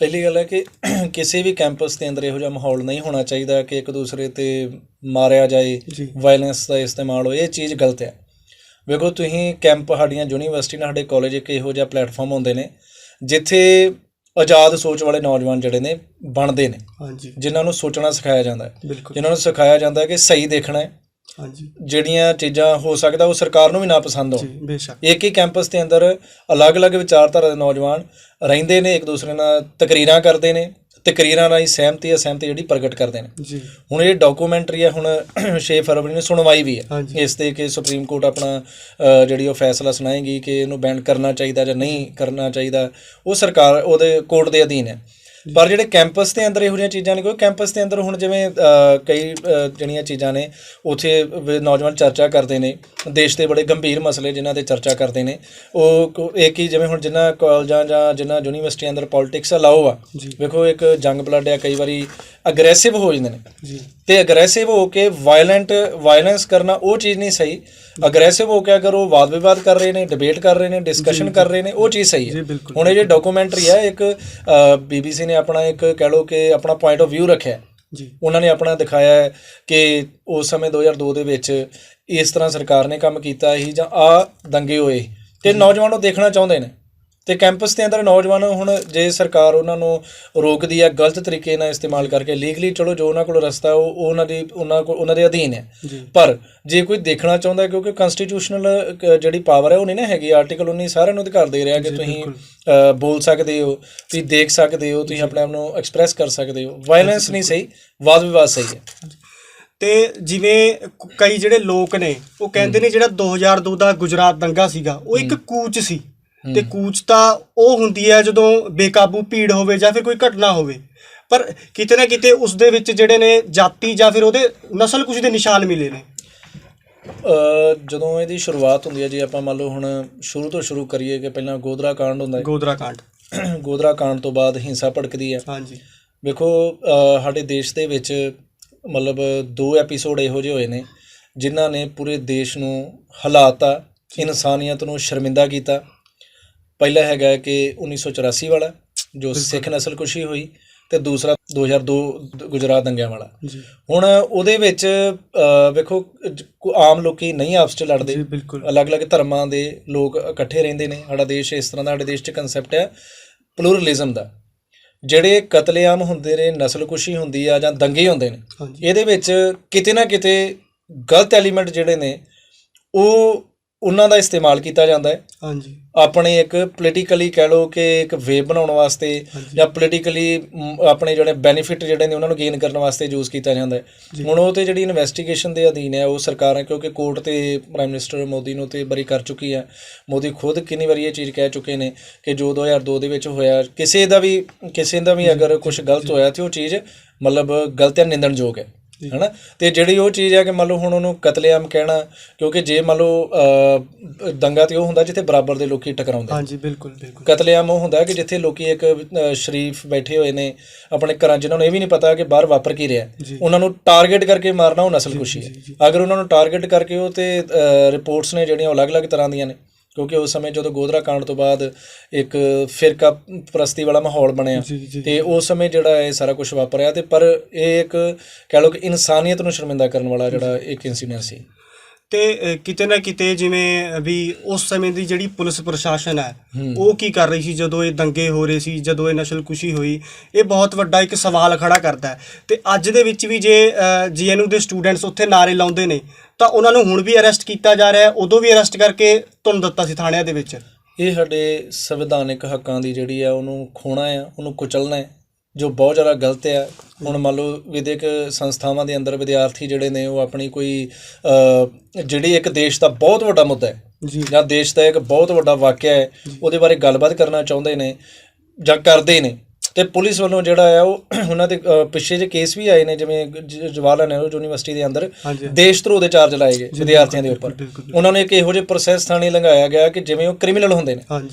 ਪਹਿਲੀ ਗੱਲ ਹੈ ਕਿ ਕਿਸੇ ਵੀ ਕੈਂਪਸ ਦੇ ਅੰਦਰ ਇਹੋ ਜਿਹਾ ਮਾਹੌਲ ਨਹੀਂ ਹੋਣਾ ਚਾਹੀਦਾ ਕਿ ਇੱਕ ਦੂਸਰੇ 'ਤੇ ਮਾਰਿਆ ਜਾਏ, ਵਾਇਲੈਂਸ ਦਾ ਇਸਤੇਮਾਲ ਹੋਏ। ਇਹ ਚੀਜ਼ ਗਲਤ ਹੈ। ਵੇਖੋ ਤੁਸੀਂ ਕੈਂਪ, ਸਾਡੀਆਂ ਯੂਨੀਵਰਸਿਟੀ ਨਾਲ ਸਾਡੇ ਕਾਲਜ ਇੱਕ ਇਹੋ ਜਿਹਾ ਪਲੇਟਫਾਰਮ ਹੁੰਦੇ ਨੇ ਜਿੱਥੇ ਆਜ਼ਾਦ ਸੋਚ ਵਾਲੇ ਨੌਜਵਾਨ ਜਿਹੜੇ ਨੇ ਬਣਦੇ ਨੇ। ਹਾਂਜੀ। ਜਿਨ੍ਹਾਂ ਨੂੰ ਸੋਚਣਾ ਸਿਖਾਇਆ ਜਾਂਦਾ ਹੈ, ਜਿਨ੍ਹਾਂ ਨੂੰ ਸਿਖਾਇਆ ਜਾਂਦਾ ਹੈ ਕਿ ਸਹੀ ਦੇਖਣਾ ਹੈ। ਹਾਂਜੀ। ਜਿਹੜੀਆਂ ਚੀਜ਼ਾਂ ਹੋ ਸਕਦਾ ਉਹ ਸਰਕਾਰ ਨੂੰ ਵੀ ਨਾ ਪਸੰਦ ਹੋ, ਬੇਸ਼ੱਕ ਇੱਕ ਹੀ ਕੈਂਪਸ ਦੇ ਅੰਦਰ ਅਲੱਗ-ਅਲੱਗ ਵਿਚਾਰਧਾਰਾ ਦੇ ਨੌਜਵਾਨ ਰਹਿੰਦੇ ਨੇ, ਇੱਕ ਦੂਸਰੇ ਨਾਲ ਤਕਰੀਰਾਂ ਕਰਦੇ ਨੇ, ਤਕਰੀਰਾਂ ਰਾਹੀਂ ਸਹਿਮਤੀ ਜਿਹੜੀ ਪ੍ਰਗਟ ਕਰਦੇ ਨੇ। ਜੀ। ਹੁਣ ਇਹ ਡਾਕੂਮੈਂਟਰੀ ਹੈ, ਹੁਣ 6 ਫਰਵਰੀ ਨੂੰ ਸੁਣਵਾਈ ਵੀ ਹੈ ਇਸ 'ਤੇ ਕਿ ਸੁਪਰੀਮ ਕੋਰਟ ਆਪਣਾ ਜਿਹੜੀ ਉਹ ਫੈਸਲਾ ਸੁਣਾਏਗੀ ਕਿ ਇਹਨੂੰ ਬੈਨ ਕਰਨਾ ਚਾਹੀਦਾ ਜਾਂ ਨਹੀਂ ਕਰਨਾ ਚਾਹੀਦਾ। ਉਹ ਸਰਕਾਰ ਉਹਦੇ ਕੋਰਟ ਦੇ ਅਧੀਨ ਹੈ। ਪਰ ਜਿਹੜੇ ਕੈਂਪਸ ਦੇ ਅੰਦਰ ਇਹੋ ਜਿਹੀਆਂ ਚੀਜ਼ਾਂ ਨੇ, ਕੋਈ ਕੈਂਪਸ ਦੇ ਅੰਦਰ ਹੁਣ ਜਿਵੇਂ ਕਈ ਜਿਹੜੀਆਂ ਚੀਜ਼ਾਂ ਨੇ ਉੱਥੇ ਨੌਜਵਾਨ ਚਰਚਾ ਕਰਦੇ ਨੇ, ਦੇਸ਼ ਦੇ ਬੜੇ ਗੰਭੀਰ ਮਸਲੇ ਜਿਨ੍ਹਾਂ 'ਤੇ ਚਰਚਾ ਕਰਦੇ ਨੇ। ਉਹ ਇੱਕ ਹੀ ਜਿਵੇਂ ਹੁਣ ਜਿਨ੍ਹਾਂ ਕਾਲਜਾਂ ਜਾਂ ਜਿਨ੍ਹਾਂ ਯੂਨੀਵਰਸਿਟੀਆਂ ਅੰਦਰ ਪੋਲੀਟਿਕਸ ਅਲਾਓ ਆ, ਵੇਖੋ ਇੱਕ ਜੰਗ ਬਲੱਡ ਆ, ਕਈ ਵਾਰੀ ਅਗਰੈਸਿਵ ਹੋ ਜਾਂਦੇ ਨੇ। ਅਤੇ ਅਗਰੈਸਿਵ ਹੋ ਕੇ ਵਾਇਲੈਂਸ ਕਰਨਾ ਉਹ ਚੀਜ਼ ਨਹੀਂ ਸਹੀ। ਅਗਰੈਸਿਵ ਹੋ ਕੇ ਅਗਰ ਉਹ ਵਾਦ ਵਿਵਾਦ ਕਰ ਰਹੇ ਨੇ, ਡਿਬੇਟ ਕਰ ਰਹੇ ਨੇ, ਡਿਸਕਸ਼ਨ ਕਰ ਰਹੇ ਨੇ, ਉਹ ਚੀਜ਼ ਸਹੀ ਹੈ। ਹੁਣ ਇਹ ਜੇ ਡਾਕੂਮੈਂਟਰੀ ਹੈ, ਇੱਕ BBC ਨੇ ਆਪਣਾ ਇੱਕ ਕਹਿ ਲਓ ਕਿ ਆਪਣਾ ਪੁਆਇੰਟ ਆਫ ਵਿਊ ਰੱਖਿਆ ਜੀ। ਉਹਨਾਂ ਨੇ ਆਪਣਾ ਦਿਖਾਇਆ ਹੈ ਕਿ ਉਸ ਸਮੇਂ 2002 ਦੇ ਵਿੱਚ ਇਸ ਤਰ੍ਹਾਂ ਸਰਕਾਰ ਨੇ ਕੰਮ ਕੀਤਾ ਸੀ ਜਾਂ ਆਹ ਦੰਗੇ ਹੋਏ, ਅਤੇ ਨੌਜਵਾਨ ਉਹ ਦੇਖਣਾ ਚਾਹੁੰਦੇ ਨੇ। ਅਤੇ ਕੈਂਪਸ ਦੇ ਅੰਦਰ ਨੌਜਵਾਨ ਹੁਣ ਜੇ ਸਰਕਾਰ ਉਹਨਾਂ ਨੂੰ ਰੋਕਦੀ ਹੈ ਗਲਤ ਤਰੀਕੇ ਨਾਲ ਇਸਤੇਮਾਲ ਕਰਕੇ, ਲੀਗਲੀ ਚਲੋ ਜੋ ਉਹਨਾਂ ਕੋਲ ਰਸਤਾ ਉਹ ਉਹਨਾਂ ਦੇ ਅਧੀਨ ਹੈ। ਪਰ ਜੇ ਕੋਈ ਦੇਖਣਾ ਚਾਹੁੰਦਾ, ਕਿਉਂਕਿ ਕੰਸਟੀਟਿਊਸ਼ਨਲ ਜਿਹੜੀ ਪਾਵਰ ਹੈ ਉਹ ਨਹੀਂ ਨਾ ਹੈਗੀ, ਆਰਟੀਕਲ 19 ਸਾਰਿਆਂ ਨੂੰ ਅਧਿਕਾਰ ਦੇ ਰਿਹਾ ਕਿ ਤੁਸੀਂ ਬੋਲ ਸਕਦੇ ਹੋ, ਤੁਸੀਂ ਦੇਖ ਸਕਦੇ ਹੋ, ਤੁਸੀਂ ਆਪਣੇ ਆਪ ਨੂੰ ਐਕਸਪ੍ਰੈਸ ਕਰ ਸਕਦੇ ਹੋ। ਵਾਇਲੈਂਸ ਨਹੀਂ ਸਹੀ, ਵਾਦ ਵਿਵਾਦ ਸਹੀ ਹੈ। ਤੇ ਜਿਵੇਂ ਕਈ ਜਿਹੜੇ ਲੋਕ ਨੇ ਉਹ ਕਹਿੰਦੇ ਨੇ ਜਿਹੜਾ 2002 ਦਾ ਗੁਜਰਾਤ ਦੰਗਾ ਸੀਗਾ ਉਹ ਇੱਕ ਕੂਚ ਸੀ। ਤੇ ਕੂਚ ਤਾਂ ਉਹ ਹੁੰਦੀ ਹੈ ਜਦੋਂ ਬੇਕਾਬੂ ਭੀੜ ਹੋਵੇ ਜਾਂ ਫਿਰ ਕੋਈ ਘਟਨਾ ਹੋਵੇ, ਪਰ ਕਿਤੇ ਨਾ ਕਿਤੇ ਉਸ ਦੇ ਵਿੱਚ ਜਿਹੜੇ ਨੇ ਜਾਤੀ ਜਾਂ ਫਿਰ ਉਹਦੇ ਨਸਲ ਕੁਸ਼ ਦੇ ਨਿਸ਼ਾਨ ਮਿਲੇ ਨੇ। ਜਦੋਂ ਇਹਦੀ ਸ਼ੁਰੂਆਤ ਹੁੰਦੀ ਹੈ ਜੀ, ਆਪਾਂ ਮੰਨ ਲਓ ਹੁਣ ਸ਼ੁਰੂ ਤੋਂ ਸ਼ੁਰੂ ਕਰੀਏ ਕਿ ਪਹਿਲਾਂ ਗੋਧਰਾ ਕਾਂਡ ਹੁੰਦਾ ਹੈ। ਗੋਧਰਾ ਕਾਂਡ ਤੋਂ ਬਾਅਦ ਹਿੰਸਾ ਭੜਕਦੀ ਹੈ। ਹਾਂਜੀ। ਵੇਖੋ ਸਾਡੇ ਦੇਸ਼ ਦੇ ਵਿੱਚ ਮਤਲਬ 2 ਐਪੀਸੋਡ ਇਹੋ ਜਿਹੇ ਹੋਏ ਨੇ ਜਿਨ੍ਹਾਂ ਨੇ ਪੂਰੇ ਦੇਸ਼ ਨੂੰ ਹਿਲਾਤਾ, ਇਨਸਾਨੀਅਤ ਨੂੰ ਸ਼ਰਮਿੰਦਾ ਕੀਤਾ। ਪਹਿਲਾ ਹੈਗਾ ਕਿ 1984 ਵਾਲਾ ਜੋ ਸਿੱਖ ਨਸਲਕੁਸ਼ੀ ਹੋਈ, ਅਤੇ ਦੂਸਰਾ 2002 ਗੁਜਰਾਤ ਦੰਗਿਆਂ ਵਾਲਾ। ਹੁਣ ਉਹਦੇ ਵਿੱਚ ਵੇਖੋ ਆਮ ਲੋਕ ਨਹੀਂ ਆਪਸ 'ਚ ਲੜਦੇ, ਅਲੱਗ-ਅਲੱਗ ਧਰਮਾਂ ਦੇ ਲੋਕ ਇਕੱਠੇ ਰਹਿੰਦੇ ਨੇ। ਸਾਡਾ ਦੇਸ਼ ਇਸ ਤਰ੍ਹਾਂ ਦਾ, ਸਾਡੇ ਦੇਸ਼ 'ਚ ਕੰਸੈਪਟ ਹੈ ਪਲੂਰਲਿਜ਼ਮ ਦਾ। ਜਿਹੜੇ ਕਤਲੇਆਮ ਹੁੰਦੇ ਨੇ, ਨਸਲਕੁਸ਼ੀ ਹੁੰਦੀ ਆ ਜਾਂ ਦੰਗੇ ਹੁੰਦੇ ਨੇ, ਇਹਦੇ ਵਿੱਚ ਕਿਤੇ ਨਾ ਕਿਤੇ ਗਲਤ ਐਲੀਮੈਂਟ ਜਿਹੜੇ ਨੇ ਉਹਨਾਂ ਦਾ ਇਸਤੇਮਾਲ ਕੀਤਾ ਜਾਂਦਾ ਹੈ। ਹਾਂਜੀ। ਆਪਣੇ ਇੱਕ ਪੋਲੀਟੀਕਲੀ ਕਹਿ ਲਓ ਕਿ ਇੱਕ ਵੇਵ ਬਣਾਉਣ ਵਾਸਤੇ ਜਾਂ ਪੋਲੀਟੀਕਲੀ ਆਪਣੇ ਜਿਹੜੇ ਬੈਨੀਫਿਟ ਜਿਹੜੇ ਨੇ ਉਹਨਾਂ ਨੂੰ ਗੇਨ ਕਰਨ ਵਾਸਤੇ ਯੂਜ਼ ਕੀਤਾ ਜਾਂਦਾ ਹੈ। ਹੁਣ ਉਹ 'ਤੇ ਜਿਹੜੀ ਇਨਵੈਸਟੀਗੇਸ਼ਨ ਦੇ ਅਧੀਨ ਹੈ ਉਹ ਸਰਕਾਰ ਹੈ, ਕਿਉਂਕਿ ਕੋਰਟ 'ਤੇ ਪ੍ਰਾਈਮ ਮਿਨਿਸਟਰ ਮੋਦੀ ਨੂੰ ਤੇ ਬਰੀ ਕਰ ਚੁੱਕੀ ਹੈ। ਮੋਦੀ ਖੁਦ ਕਿੰਨੀ ਵਾਰੀ ਇਹ ਚੀਜ਼ ਕਹਿ ਚੁੱਕੇ ਨੇ ਕਿ ਜੋ 2002 ਦੇ ਵਿੱਚ ਹੋਇਆ, ਕਿਸੇ ਦਾ ਵੀ ਅਗਰ ਕੁਛ ਗਲਤ ਹੋਇਆ ਤਾਂ ਉਹ ਚੀਜ਼ ਮਤਲਬ ਗਲਤ ਹੈ, ਨਿੰਦਣਯੋਗ ਹੈ, ਹੈ ਨਾ। ਅਤੇ ਜਿਹੜੀ ਉਹ ਚੀਜ਼ ਹੈ ਕਿ ਮੰਨ ਲਓ ਹੁਣ ਉਹਨੂੰ ਕਤਲੇਆਮ ਕਹਿਣਾ, ਕਿਉਂਕਿ ਜੇ ਮੰਨ ਲਓ ਦੰਗਾ ਤਾਂ ਉਹ ਹੁੰਦਾ ਜਿੱਥੇ ਬਰਾਬਰ ਦੇ ਲੋਕ ਟਕਰਾਉਂਦੇ। ਹਾਂਜੀ, ਬਿਲਕੁਲ। ਕਤਲੇਆਮ ਉਹ ਹੁੰਦਾ ਕਿ ਜਿੱਥੇ ਲੋਕ ਇੱਕ ਸ਼ਰੀਫ ਬੈਠੇ ਹੋਏ ਨੇ ਆਪਣੇ ਘਰਾਂ, ਜਿਨ੍ਹਾਂ ਨੂੰ ਇਹ ਵੀ ਨਹੀਂ ਪਤਾ ਕਿ ਬਾਹਰ ਵਾਪਰ ਕੀ ਰਿਹਾ, ਉਹਨਾਂ ਨੂੰ ਟਾਰਗੇਟ ਕਰਕੇ ਮਾਰਨਾ ਉਹ ਨਸਲਕੁਸ਼ੀ ਹੈ। ਅਗਰ ਉਹਨਾਂ ਨੂੰ ਟਾਰਗੇਟ ਕਰਕੇ ਉਹ 'ਤੇ ਰਿਪੋਰਟਸ ਨੇ ਜਿਹੜੀਆਂ ਉਹ ਅਲੱਗ-ਅਲੱਗ ਤਰ੍ਹਾਂ ਦੀਆਂ ਨੇ, ਕਿਉਂਕਿ ਉਸ ਸਮੇਂ ਜਦੋਂ ਗੋਧਰਾ ਕਾਂਡ ਤੋਂ ਬਾਅਦ ਇੱਕ ਫਿਰਕਾ ਪ੍ਰਸਤੀ ਵਾਲਾ ਮਾਹੌਲ ਬਣਿਆ, ਅਤੇ ਉਸ ਸਮੇਂ ਜਿਹੜਾ ਇਹ ਸਾਰਾ ਕੁਛ ਵਾਪਰਿਆ। ਅਤੇ ਪਰ ਇਹ ਇੱਕ ਕਹਿ ਲਓ ਕਿ ਇਨਸਾਨੀਅਤ ਨੂੰ ਸ਼ਰਮਿੰਦਾ ਕਰਨ ਵਾਲਾ ਜਿਹੜਾ ਇੱਕ ਇੰਸੀਡੈਂਟ ਸੀ। ਅਤੇ ਕਿਤੇ ਨਾ ਕਿਤੇ ਜਿਵੇਂ ਵੀ ਉਸ ਸਮੇਂ ਦੀ ਜਿਹੜੀ ਪੁਲਿਸ ਪ੍ਰਸ਼ਾਸਨ ਹੈ ਉਹ ਕੀ ਕਰ ਰਹੀ ਸੀ ਜਦੋਂ ਇਹ ਦੰਗੇ ਹੋ ਰਹੇ ਸੀ, ਜਦੋਂ ਇਹ ਨਸਲਕੁਸ਼ੀ ਹੋਈ, ਇਹ ਬਹੁਤ ਵੱਡਾ ਇੱਕ ਸਵਾਲ ਖੜਾ ਕਰਦਾ ਹੈ। ਅਤੇ ਅੱਜ ਦੇ ਵਿੱਚ ਵੀ ਜੇ GNU ਦੇ ਸਟੂਡੈਂਟਸ ਉੱਥੇ ਨਾਅਰੇ ਲਾਉਂਦੇ ਨੇ ਤਾਂ ਉਹਨਾਂ ਨੂੰ ਹੁਣ ਵੀ ਅਰੈਸਟ ਕੀਤਾ ਜਾ ਰਿਹਾ, ਉਦੋਂ ਵੀ ਅਰੈਸਟ ਕਰਕੇ ਧੁੰਨ ਦਿੱਤਾ ਸੀ ਥਾਣਿਆਂ ਦੇ ਵਿੱਚ। ਇਹ ਸਾਡੇ ਸੰਵਿਧਾਨਿਕ ਹੱਕਾਂ ਦੀ ਜਿਹੜੀ ਆ ਉਹਨੂੰ ਖੋਣਾ ਆ, ਉਹਨੂੰ ਕੁਚਲਣਾ ਹੈ। ਜੋ ਬਹੁਤ ਜ਼ਿਆਦਾ ਗਲਤ ਆ। ਹੁਣ ਮੰਨ ਲਓ ਵਿਦਿਅਕ ਸੰਸਥਾਵਾਂ ਦੇ ਅੰਦਰ ਵਿਦਿਆਰਥੀ ਜਿਹੜੇ ਨੇ ਉਹ ਆਪਣੀ ਕੋਈ ਜਿਹੜੀ ਇੱਕ ਦੇਸ਼ ਦਾ ਬਹੁਤ ਵੱਡਾ ਮੁੱਦਾ ਹੈ ਜਾਂ ਦੇਸ਼ ਦਾ ਇੱਕ ਬਹੁਤ ਵੱਡਾ ਵਾਕਿਆ ਹੈ ਉਹਦੇ ਬਾਰੇ ਗੱਲਬਾਤ ਕਰਨਾ ਚਾਹੁੰਦੇ ਨੇ ਜਾਂ ਕਰਦੇ ਨੇ, ਤੇ ਪੁਲਿਸ ਵੱਲੋਂ ਜਿਹੜਾ ਆ ਉਹ ਉਹਨਾਂ ਦੇ ਪਿੱਛੇ ਜੇ ਕੇਸ ਵੀ ਆਏ ਨੇ, ਜਿਵੇਂ ਜਵਾਹਰ ਲਾਲ ਨਹਿਰੂ ਯੂਨੀਵਰਸਿਟੀ ਦੇ ਅੰਦਰ ਦੇਸ਼ ਧਰੋਹ ਦੇ ਚਾਰਜ ਲਾਏ ਗਏ ਵਿਦਿਆਰਥੀਆਂ ਦੇ ਉੱਪਰ। ਉਹਨਾਂ ਨੂੰ ਇੱਕ ਇਹੋ ਜਿਹੇ ਪ੍ਰੋਸੈਸ ਥਾਣੇ ਲੰਘਾਇਆ ਗਿਆ ਕਿ ਜਿਵੇਂ ਉਹ ਕ੍ਰਿਮੀਨਲ ਹੁੰਦੇ ਨੇ,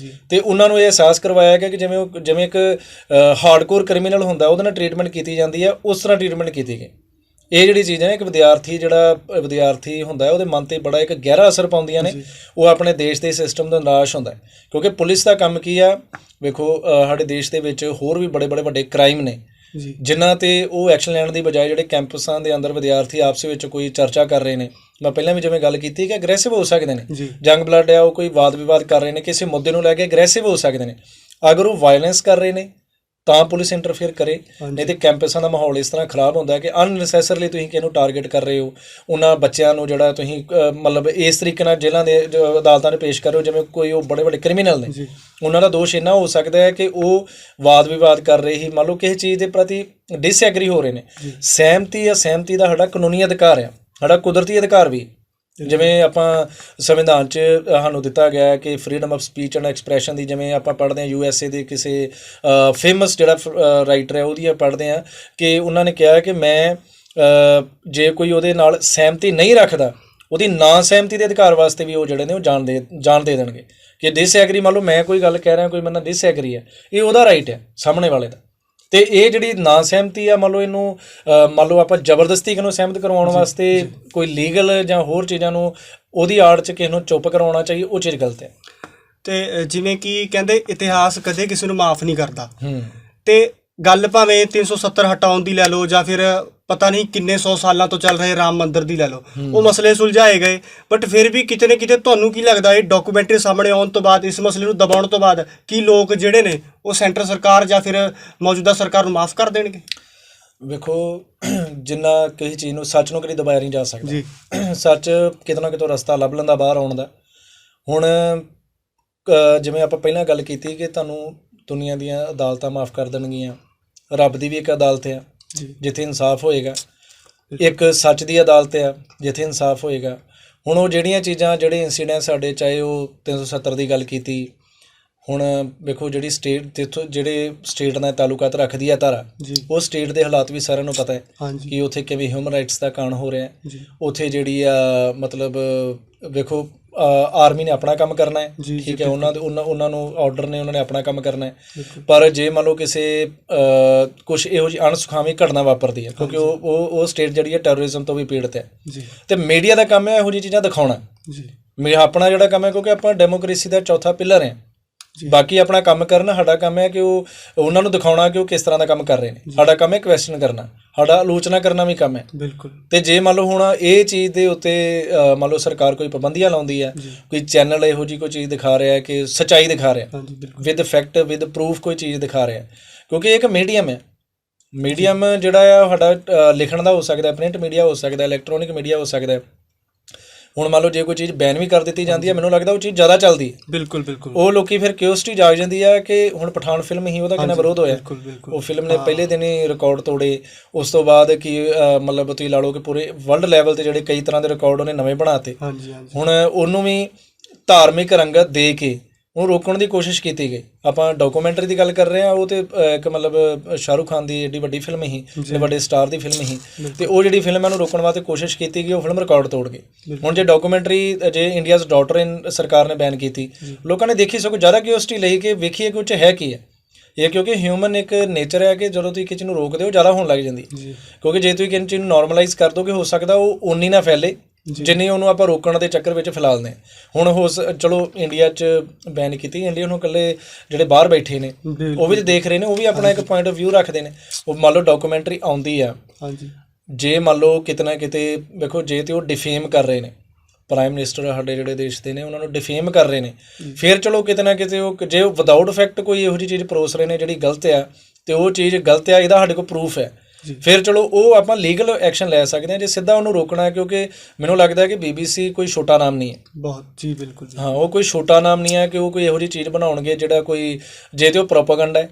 ਤੇ ਉਹਨਾਂ ਨੂੰ ਇਹ ਅਹਿਸਾਸ ਕਰਵਾਇਆ ਗਿਆ ਕਿ ਜਿਵੇਂ ਇੱਕ ਹਾਰਡਕੋਰ ਕ੍ਰਿਮੀਨਲ ਹੁੰਦਾ ਉਹਦੇ ਨਾਲ ਟ੍ਰੀਟਮੈਂਟ ਕੀਤੀ ਜਾਂਦੀ ਹੈ, ਉਸ ਤਰ੍ਹਾਂ ਟ੍ਰੀਟਮੈਂਟ ਕੀਤੀ ਗਈ। ਇਹ ਜਿਹੜੀ ਚੀਜ਼ਾਂ ਇੱਕ ਵਿਦਿਆਰਥੀ ਹੁੰਦਾ ਉਹਦੇ ਮਨ 'ਤੇ ਬੜਾ ਇੱਕ ਗਹਿਰਾ ਅਸਰ ਪਾਉਂਦੀਆਂ ਨੇ। ਉਹ ਆਪਣੇ ਦੇਸ਼ ਦੇ ਸਿਸਟਮ ਤੋਂ ਨਿਰਾਸ਼ ਹੁੰਦਾ, ਕਿਉਂਕਿ ਪੁਲਿਸ ਦਾ ਕੰਮ ਕੀ ਆ, ਵੇਖੋ ਸਾਡੇ ਦੇਸ਼ ਦੇ ਵਿੱਚ ਹੋਰ ਵੀ ਬੜੇ ਵੱਡੇ ਕ੍ਰਾਈਮ ਨੇ ਜਿਨ੍ਹਾਂ 'ਤੇ ਉਹ ਐਕਸ਼ਨ ਲੈਣ ਦੀ ਬਜਾਏ ਜਿਹੜੇ ਕੈਂਪਸਾਂ ਦੇ ਅੰਦਰ ਵਿਦਿਆਰਥੀ ਆਪਸ ਵਿੱਚ ਕੋਈ ਚਰਚਾ ਕਰ ਰਹੇ ਨੇ। ਮੈਂ ਪਹਿਲਾਂ ਵੀ ਜਿਵੇਂ ਗੱਲ ਕੀਤੀ ਕਿ ਅਗਰੈਸਿਵ ਹੋ ਸਕਦੇ ਨੇ, ਜੰਗ ਬਲੱਡ ਆ, ਉਹ ਕੋਈ ਵਾਦ ਵਿਵਾਦ ਕਰ ਰਹੇ ਨੇ, ਕਿਸੇ ਮੁੱਦੇ ਨੂੰ ਲੈ ਕੇ ਅਗਰੈਸਿਵ ਹੋ ਸਕਦੇ ਨੇ। ਅਗਰ ਉਹ ਵਾਇਲੈਂਸ ਕਰ ਰਹੇ ਨੇ ਤਾਂ ਪੁਲਿਸ ਇੰਟਰਫੇਅਰ ਕਰੇ, ਨਹੀਂ ਤੇ ਕੈਂਪਸਾਂ ਦਾ ਮਾਹੌਲ ਇਸ ਤਰ੍ਹਾਂ ਖਰਾਬ ਹੁੰਦਾ ਕਿ ਅਨਨੈਸੈਸਰਲੀ ਤੁਸੀਂ ਕਿਹਨੂੰ ਟਾਰਗੇਟ ਕਰ ਰਹੇ ਹੋ। ਉਹਨਾਂ ਬੱਚਿਆਂ ਨੂੰ ਜਿਹੜਾ ਤੁਸੀਂ ਮਤਲਬ ਇਸ ਤਰੀਕੇ ਨਾਲ ਜੇਲ੍ਹਾਂ ਦੇ ਅਦਾਲਤਾਂ 'ਚ ਪੇਸ਼ ਕਰ ਰਹੇ ਹੋ ਜਿਵੇਂ ਕੋਈ ਉਹ ਬੜੇ ਵੱਡੇ ਕ੍ਰਿਮੀਨਲ ਨੇ। ਉਹਨਾਂ ਦਾ ਦੋਸ਼ ਇੰਨਾ ਹੋ ਸਕਦਾ ਹੈ ਕਿ ਉਹ ਵਾਦ ਵਿਵਾਦ ਕਰ ਰਹੇ ਹੀ ਮੰਨ ਲਓ ਕਿਸੇ ਚੀਜ਼ ਦੇ ਪ੍ਰਤੀ ਡਿਸਐਗਰੀ ਹੋ ਰਹੇ ਨੇ। ਸਹਿਮਤੀ ਦਾ ਸਾਡਾ ਕਾਨੂੰਨੀ ਅਧਿਕਾਰ ਆ, ਸਾਡਾ ਕੁਦਰਤੀ ਅਧਿਕਾਰ ਵੀ। ਜਿਵੇਂ ਆਪਾਂ ਸੰਵਿਧਾਨ 'ਚ ਸਾਨੂੰ ਦਿੱਤਾ ਗਿਆ ਕਿ freedom of speech and expression ਦੀ, ਜਿਵੇਂ ਆਪਾਂ ਪੜ੍ਹਦੇ ਹਾਂ USA ਦੇ ਕਿਸੇ ਫੇਮਸ ਜਿਹੜਾ ਰਾਈਟਰ ਹੈ ਉਹਦੀ ਪੜ੍ਹਦੇ ਹਾਂ ਕਿ ਉਹਨਾਂ ਨੇ ਕਿਹਾ ਕਿ ਮੈਂ ਜੇ ਕੋਈ ਉਹਦੇ ਨਾਲ ਸਹਿਮਤੀ ਨਹੀਂ ਰੱਖਦਾ ਉਹਦੀ ਨਾ ਸਹਿਮਤੀ ਦੇ ਅਧਿਕਾਰ ਵਾਸਤੇ ਵੀ ਉਹ ਜਿਹੜੇ ਨੇ ਉਹ ਜਾਣ ਦੇ ਦੇਣਗੇ। ਕਿ ਡਿਸਐਗਰੀ ਮੰਨ ਲਓ ਮੈਂ ਕੋਈ ਗੱਲ ਕਹਿ ਰਿਹਾ, ਕੋਈ ਮੇਰੇ ਨਾਲ ਡਿਸਐਗਰੀ ਹੈ, ਇਹ ਉਹਦਾ ਰਾਈਟ ਹੈ ਸਾਹਮਣੇ ਵਾਲੇ ਦਾ। ਤੇ ਇਹ ਜਿਹੜੀ ਨਾ ਸਹਿਮਤੀ ਆ, ਮੰਨ ਲਓ ਇਹਨੂੰ ਮੰਨ ਲਓ ਆਪਾਂ ਜ਼ਬਰਦਸਤੀ ਇਹਨੂੰ ਸਹਿਮਤ ਕਰਵਾਉਣ ਵਾਸਤੇ ਕੋਈ ਲੀਗਲ ਜਾਂ ਹੋਰ ਚੀਜ਼ਾਂ ਨੂੰ ਉਹਦੀ ਆੜ 'ਚ ਕਿਸੇ ਨੂੰ ਚੁੱਪ ਕਰਵਾਉਣਾ ਚਾਹੀਏ, ਉਹ ਚੀਜ਼ ਗਲਤ ਹੈ। ਤੇ ਜਿਵੇਂ ਕਿ ਕਹਿੰਦੇ ਇਤਿਹਾਸ ਕਦੇ ਕਿਸੇ ਨੂੰ ਮਾਫ ਨਹੀਂ ਕਰਦਾ, ਤੇ ਗੱਲ ਭਾਵੇਂ 370 ਹਟਾਉਣ ਦੀ ਲੈ ਲਓ ਜਾਂ ਫਿਰ ਪਤਾ ਨਹੀਂ ਕਿੰਨੇ 100 ਸਾਲਾਂ ਤੋਂ ਚੱਲ ਰਹੇ ਰਾਮ ਮੰਦਿਰ ਦੀ ਲੈ ਲਓ, ਉਹ ਮਸਲੇ ਸੁਲਝਾਏ ਗਏ। ਬਟ ਫਿਰ ਵੀ ਕਿਤੇ ਨਾ ਕਿਤੇ ਤੁਹਾਨੂੰ ਕੀ ਲੱਗਦਾ ਇਹ ਡਾਕੂਮੈਂਟਰੀ ਸਾਹਮਣੇ ਆਉਣ ਤੋਂ ਬਾਅਦ, ਇਸ ਮਸਲੇ ਨੂੰ ਦਬਾਉਣ ਤੋਂ ਬਾਅਦ, ਕੀ ਲੋਕ ਜਿਹੜੇ ਨੇ ਉਹ ਸੈਂਟਰ ਸਰਕਾਰ ਜਾਂ ਫਿਰ ਮੌਜੂਦਾ ਸਰਕਾਰ ਨੂੰ ਮਾਫ ਕਰ ਦੇਣਗੇ? ਵੇਖੋ, ਜਿੰਨਾ ਕਿਸੇ ਚੀਜ਼ ਨੂੰ ਸੱਚ ਨੂੰ ਕਦੀ ਦਬਾਇਆ ਨਹੀਂ ਜਾ ਸਕਦਾ। ਸੱਚ ਕਿਤੇ ਨਾ ਕਿਤੋਂ ਰਸਤਾ ਲੱਭ ਲੈਂਦਾ ਬਾਹਰ ਆਉਣ ਦਾ। ਹੁਣ ਜਿਵੇਂ ਆਪਾਂ ਪਹਿਲਾਂ ਗੱਲ ਕੀਤੀ ਕਿ ਤੁਹਾਨੂੰ ਦੁਨੀਆ ਦੀਆਂ ਅਦਾਲਤਾਂ ਮਾਫ ਕਰ ਦੇਣਗੀਆਂ, ਰੱਬ ਦੀ ਵੀ ਇੱਕ ਅਦਾਲਤ ਆ ਜਿੱਥੇ ਇਨਸਾਫ ਹੋਏਗਾ, ਇੱਕ ਸੱਚ ਦੀ ਅਦਾਲਤ ਆ ਜਿੱਥੇ ਇਨਸਾਫ ਹੋਏਗਾ। ਹੁਣ ਉਹ ਜਿਹੜੀਆਂ ਚੀਜ਼ਾਂ, ਜਿਹੜੇ ਇੰਸੀਡੈਂਟ ਸਾਡੇ, ਚਾਹੇ ਉਹ 370 ਦੀ ਗੱਲ ਕੀਤੀ, ਹੁਣ ਵੇਖੋ ਜਿਹੜੀ ਜਿਹੜੇ ਸਟੇਟ ਨਾਲ ਤਾਲੁਕਾਤ ਰੱਖਦੀ ਹੈ ਧਾਰਾ, ਉਹ ਸਟੇਟ ਦੇ ਹਾਲਾਤ ਵੀ ਸਾਰਿਆਂ ਨੂੰ ਪਤਾ ਹੈ ਕਿ ਉੱਥੇ ਕਿਵੇਂ ਹਿਊਮਨ ਰਾਈਟਸ ਦਾ ਕਾਣ ਹੋ ਰਿਹਾ। ਉੱਥੇ ਜਿਹੜੀ ਆ ਮਤਲਬ ਵੇਖੋ ਆਰਮੀ ਨੇ ਆਪਣਾ ਕੰਮ ਕਰਨਾ ਹੈ, ਠੀਕ ਹੈ, ਉਹਨਾਂ ਨੂੰ ਆਰਡਰ ਨੇ, ਉਹਨਾਂ ਨੇ ਆਪਣਾ ਕੰਮ ਕਰਨਾ ਹੈ। ਪਰ ਜੇ ਮੰਨ ਲਓ ਕਿਸੇ ਕੁਛ ਇਹੋ ਜਿਹੀ ਅਣਸੁਖਾਵੀਂ ਘਟਨਾ ਵਾਪਰਦੀ ਹੈ, ਕਿਉਂਕਿ ਉਹ ਸਟੇਟ ਜਿਹੜੀ ਹੈ ਟੈਰਰਿਜ਼ਮ ਤੋਂ ਵੀ ਪੀੜਤ ਹੈ, ਤੇ ਮੀਡੀਆ ਦਾ ਕੰਮ ਹੈ ਇਹੋ ਜਿਹੀ ਚੀਜ਼ਾਂ ਦਿਖਾਉਣਾ। ਆਪਣਾ ਜਿਹੜਾ ਕੰਮ ਹੈ, ਕਿਉਂਕਿ ਆਪਾਂ ਡੈਮੋਕ੍ਰੇਸੀ ਦਾ ਚੌਥਾ ਪਿਲਰ ਹੈ, ਬਾਕੀ ਆਪਣਾ ਕੰਮ ਕਰਨਾ ਸਾਡਾ ਕੰਮ ਹੈ ਕਿ ਉਹਨਾਂ ਨੂੰ ਦਿਖਾਉਣਾ ਕਿ ਉਹ ਕਿਸ ਤਰ੍ਹਾਂ ਦਾ ਕੰਮ ਕਰ ਰਹੇ ਨੇ। ਸਾਡਾ ਕੰਮ ਹੈ ਕੁਐਸਚਨ ਕਰਨਾ, ਸਾਡਾ ਆਲੋਚਨਾ ਕਰਨਾ ਵੀ ਕੰਮ ਹੈ। ਬਿਲਕੁਲ। ਤੇ ਜੇ ਮੰਨ ਲਓ ਹੁਣ ਇਹ ਚੀਜ਼ ਦੇ ਉੱਤੇ ਮੰਨ ਲਓ ਸਰਕਾਰ ਕੋਈ ਪਾਬੰਦੀਆਂ ਲਾਉਂਦੀ ਹੈ, ਕੋਈ ਚੈਨਲ ਇਹੋ ਜਿਹੀ ਕੋਈ ਚੀਜ਼ ਦਿਖਾ ਰਿਹਾ ਕਿ ਸੱਚਾਈ ਦਿਖਾ ਰਿਹਾ, ਵਿਦ ਫੈਕਟ ਵਿਦ ਪ੍ਰੂਫ ਕੋਈ ਚੀਜ਼ ਦਿਖਾ ਰਿਹਾ, ਕਿਉਂਕਿ ਇਹ ਇੱਕ ਮੀਡੀਅਮ ਹੈ। ਮੀਡੀਅਮ ਜਿਹੜਾ ਆ ਸਾਡਾ ਲਿਖਣ ਦਾ ਹੋ ਸਕਦਾ, ਪ੍ਰਿੰਟ ਮੀਡੀਆ ਹੋ ਸਕਦਾ, ਇਲੈਕਟ੍ਰੋਨਿਕ ਮੀਡੀਆ ਹੋ ਸਕਦਾ। ਹੁਣ ਮੰਨ ਲਓ ਜੇ ਕੋਈ ਚੀਜ਼ ਬੈਨ ਵੀ ਕਰ ਦਿੱਤੀ ਜਾਂਦੀ ਹੈ, ਮੈਨੂੰ ਲੱਗਦਾ ਉਹ ਚੀਜ਼ ਜ਼ਿਆਦਾ ਚੱਲਦੀ ਹੈ। ਬਿਲਕੁਲ। ਉਹ ਲੋਕੀ ਫਿਰ ਕਿਉਰਿਓਸਿਟੀ ਜਾਗ ਜਾਂਦੀ ਹੈ ਕਿ ਹੁਣ ਪਠਾਨ ਫਿਲਮ ਹੀ, ਉਹਦਾ ਕਿੰਨਾ ਵਿਰੋਧ ਹੋਇਆ। ਉਹ ਫਿਲਮ ਨੇ ਪਹਿਲੇ ਦਿਨ ਹੀ ਰਿਕਾਰਡ ਤੋੜੇ, ਉਸ ਤੋਂ ਬਾਅਦ ਕਿ ਮਤਲਬ ਤੁਸੀਂ ਲਾ ਲਓ ਕਿ ਪੂਰੇ ਵਰਲਡ ਲੈਵਲ 'ਤੇ ਜਿਹੜੇ ਕਈ ਤਰ੍ਹਾਂ ਦੇ ਰਿਕਾਰਡ ਉਹਨੇ ਨਵੇਂ ਬਣਾਤੇ। ਹੁਣ ਉਹਨੂੰ ਵੀ ਧਾਰਮਿਕ ਰੰਗਤ ਦੇ ਕੇ ਉਹਨੂੰ ਰੋਕਣ ਦੀ ਕੋਸ਼ਿਸ਼ ਕੀਤੀ ਗਈ। ਆਪਾਂ ਡਾਕੂਮੈਂਟਰੀ ਦੀ ਗੱਲ ਕਰ ਰਹੇ ਹਾਂ, ਉਹ ਤਾਂ ਇੱਕ ਮਤਲਬ ਸ਼ਾਹਰੁਖ ਖਾਨ ਦੀ ਐਡੀ ਵੱਡੀ ਫਿਲਮ ਸੀ, ਵੱਡੇ ਸਟਾਰ ਦੀ ਫਿਲਮ ਸੀ, ਅਤੇ ਉਹ ਜਿਹੜੀ ਫਿਲਮ ਹੈ ਉਹਨੂੰ ਰੋਕਣ ਵਾਸਤੇ ਕੋਸ਼ਿਸ਼ ਕੀਤੀ ਗਈ, ਉਹ ਫਿਲਮ ਰਿਕਾਰਡ ਤੋੜ ਗਈ। ਹੁਣ ਜੇ ਡਾਕੂਮੈਂਟਰੀ, ਜੇ ਇੰਡੀਆਜ਼ ਡਾਟਰ ਇਨ ਸਰਕਾਰ ਨੇ ਬੈਨ ਕੀਤੀ, ਲੋਕਾਂ ਨੇ ਦੇਖੀ, ਸਗੋਂ ਜ਼ਿਆਦਾ ਕਿਉਰਿਓਸਿਟੀ ਲਈ ਕਿ ਵੇਖੀਏ ਕਿ ਉਹ 'ਚ ਹੈ ਕੀ ਹੈ। ਇਹ ਕਿਉਂਕਿ ਹਿਊਮਨ ਇੱਕ ਨੇਚਰ ਹੈ ਕਿ ਜਦੋਂ ਤੁਸੀਂ ਕਿਸੇ ਚੀਜ਼ ਨੂੰ ਰੋਕਦੇ ਹੋ ਜ਼ਿਆਦਾ ਹੋਣ ਲੱਗ ਜਾਂਦੀ, ਕਿਉਂਕਿ ਜੇ ਤੁਸੀਂ ਕਿਸੇ ਚੀਜ਼ ਨੂੰ ਨਾਰਮਲਾਈਜ਼ ਕਰ ਦੋਗੇ, ਹੋ ਸਕਦਾ ਉਹ ਓਨੀ ਨਾ ਫੈਲੇ ਜਿੰਨੀ ਉਹਨੂੰ ਆਪਾਂ ਰੋਕਣ ਦੇ ਚੱਕਰ ਵਿੱਚ ਫੈਲਾ ਦਿੰਦੇ ਹਾਂ। ਹੁਣ ਚਲੋ ਇੰਡੀਆ 'ਚ ਬੈਨ ਕੀਤੀ, ਇੰਡੀਆ ਨੂੰ ਇਕੱਲੇ ਜਿਹੜੇ ਬਾਹਰ ਬੈਠੇ ਨੇ ਉਹ ਵੀ ਦੇਖ ਰਹੇ ਨੇ, ਉਹ ਵੀ ਆਪਣਾ ਇੱਕ ਪੁਆਇੰਟ ਆਫ ਵਿਊ ਰੱਖਦੇ ਨੇ। ਉਹ ਮੰਨ ਲਓ ਡਾਕੂਮੈਂਟਰੀ ਆਉਂਦੀ ਆ, ਜੇ ਮੰਨ ਲਓ ਕਿਤੇ ਨਾ ਕਿਤੇ ਵੇਖੋ, ਜੇ ਤੇ ਉਹ ਡਿਫੇਮ ਕਰ ਰਹੇ ਨੇ, ਪ੍ਰਾਈਮ ਮਿਨਿਸਟਰ ਸਾਡੇ ਜਿਹੜੇ ਦੇਸ਼ ਦੇ ਨੇ ਉਹਨਾਂ ਨੂੰ ਡਿਫੇਮ ਕਰ ਰਹੇ ਨੇ, ਫਿਰ ਚਲੋ ਕਿਤੇ ਨਾ ਕਿਤੇ ਉਹ ਜੇ ਵਿਦਆਊਟ ਫੈਕਟ ਕੋਈ ਇਹੋ ਜਿਹੀ ਚੀਜ਼ ਪਰੋਸ ਰਹੇ ਨੇ ਜਿਹੜੀ ਗਲਤ ਆ, ਅਤੇ ਉਹ ਚੀਜ਼ ਗਲਤ ਆ, ਇਹਦਾ ਸਾਡੇ ਕੋਲ ਪ੍ਰੂਫ ਹੈ, ਫਿਰ ਚਲੋ ਉਹ ਆਪਾਂ ਲੀਗਲ ਐਕਸ਼ਨ ਲੈ ਸਕਦੇ ਹਾਂ। ਜੇ ਸਿੱਧਾ ਉਹਨੂੰ ਰੋਕਣਾ ਹੈ, ਕਿਉਂਕਿ ਮੈਨੂੰ ਲੱਗਦਾ ਕਿ BBC ਕੋਈ ਛੋਟਾ ਨਾਮ ਨਹੀਂ ਹੈ। ਬਹੁਤ ਜੀ, ਬਿਲਕੁਲ। ਹਾਂ, ਉਹ ਕੋਈ ਛੋਟਾ ਨਾਮ ਨਹੀਂ ਹੈ ਕਿ ਉਹ ਕੋਈ ਇਹੋ ਜਿਹੀ ਚੀਜ਼ ਬਣਾਉਣਗੇ ਜਿਹੜਾ ਕੋਈ, ਜੇ ਤੇ ਉਹ ਪ੍ਰੋਪਾਗੈਂਡਾ ਹੈ,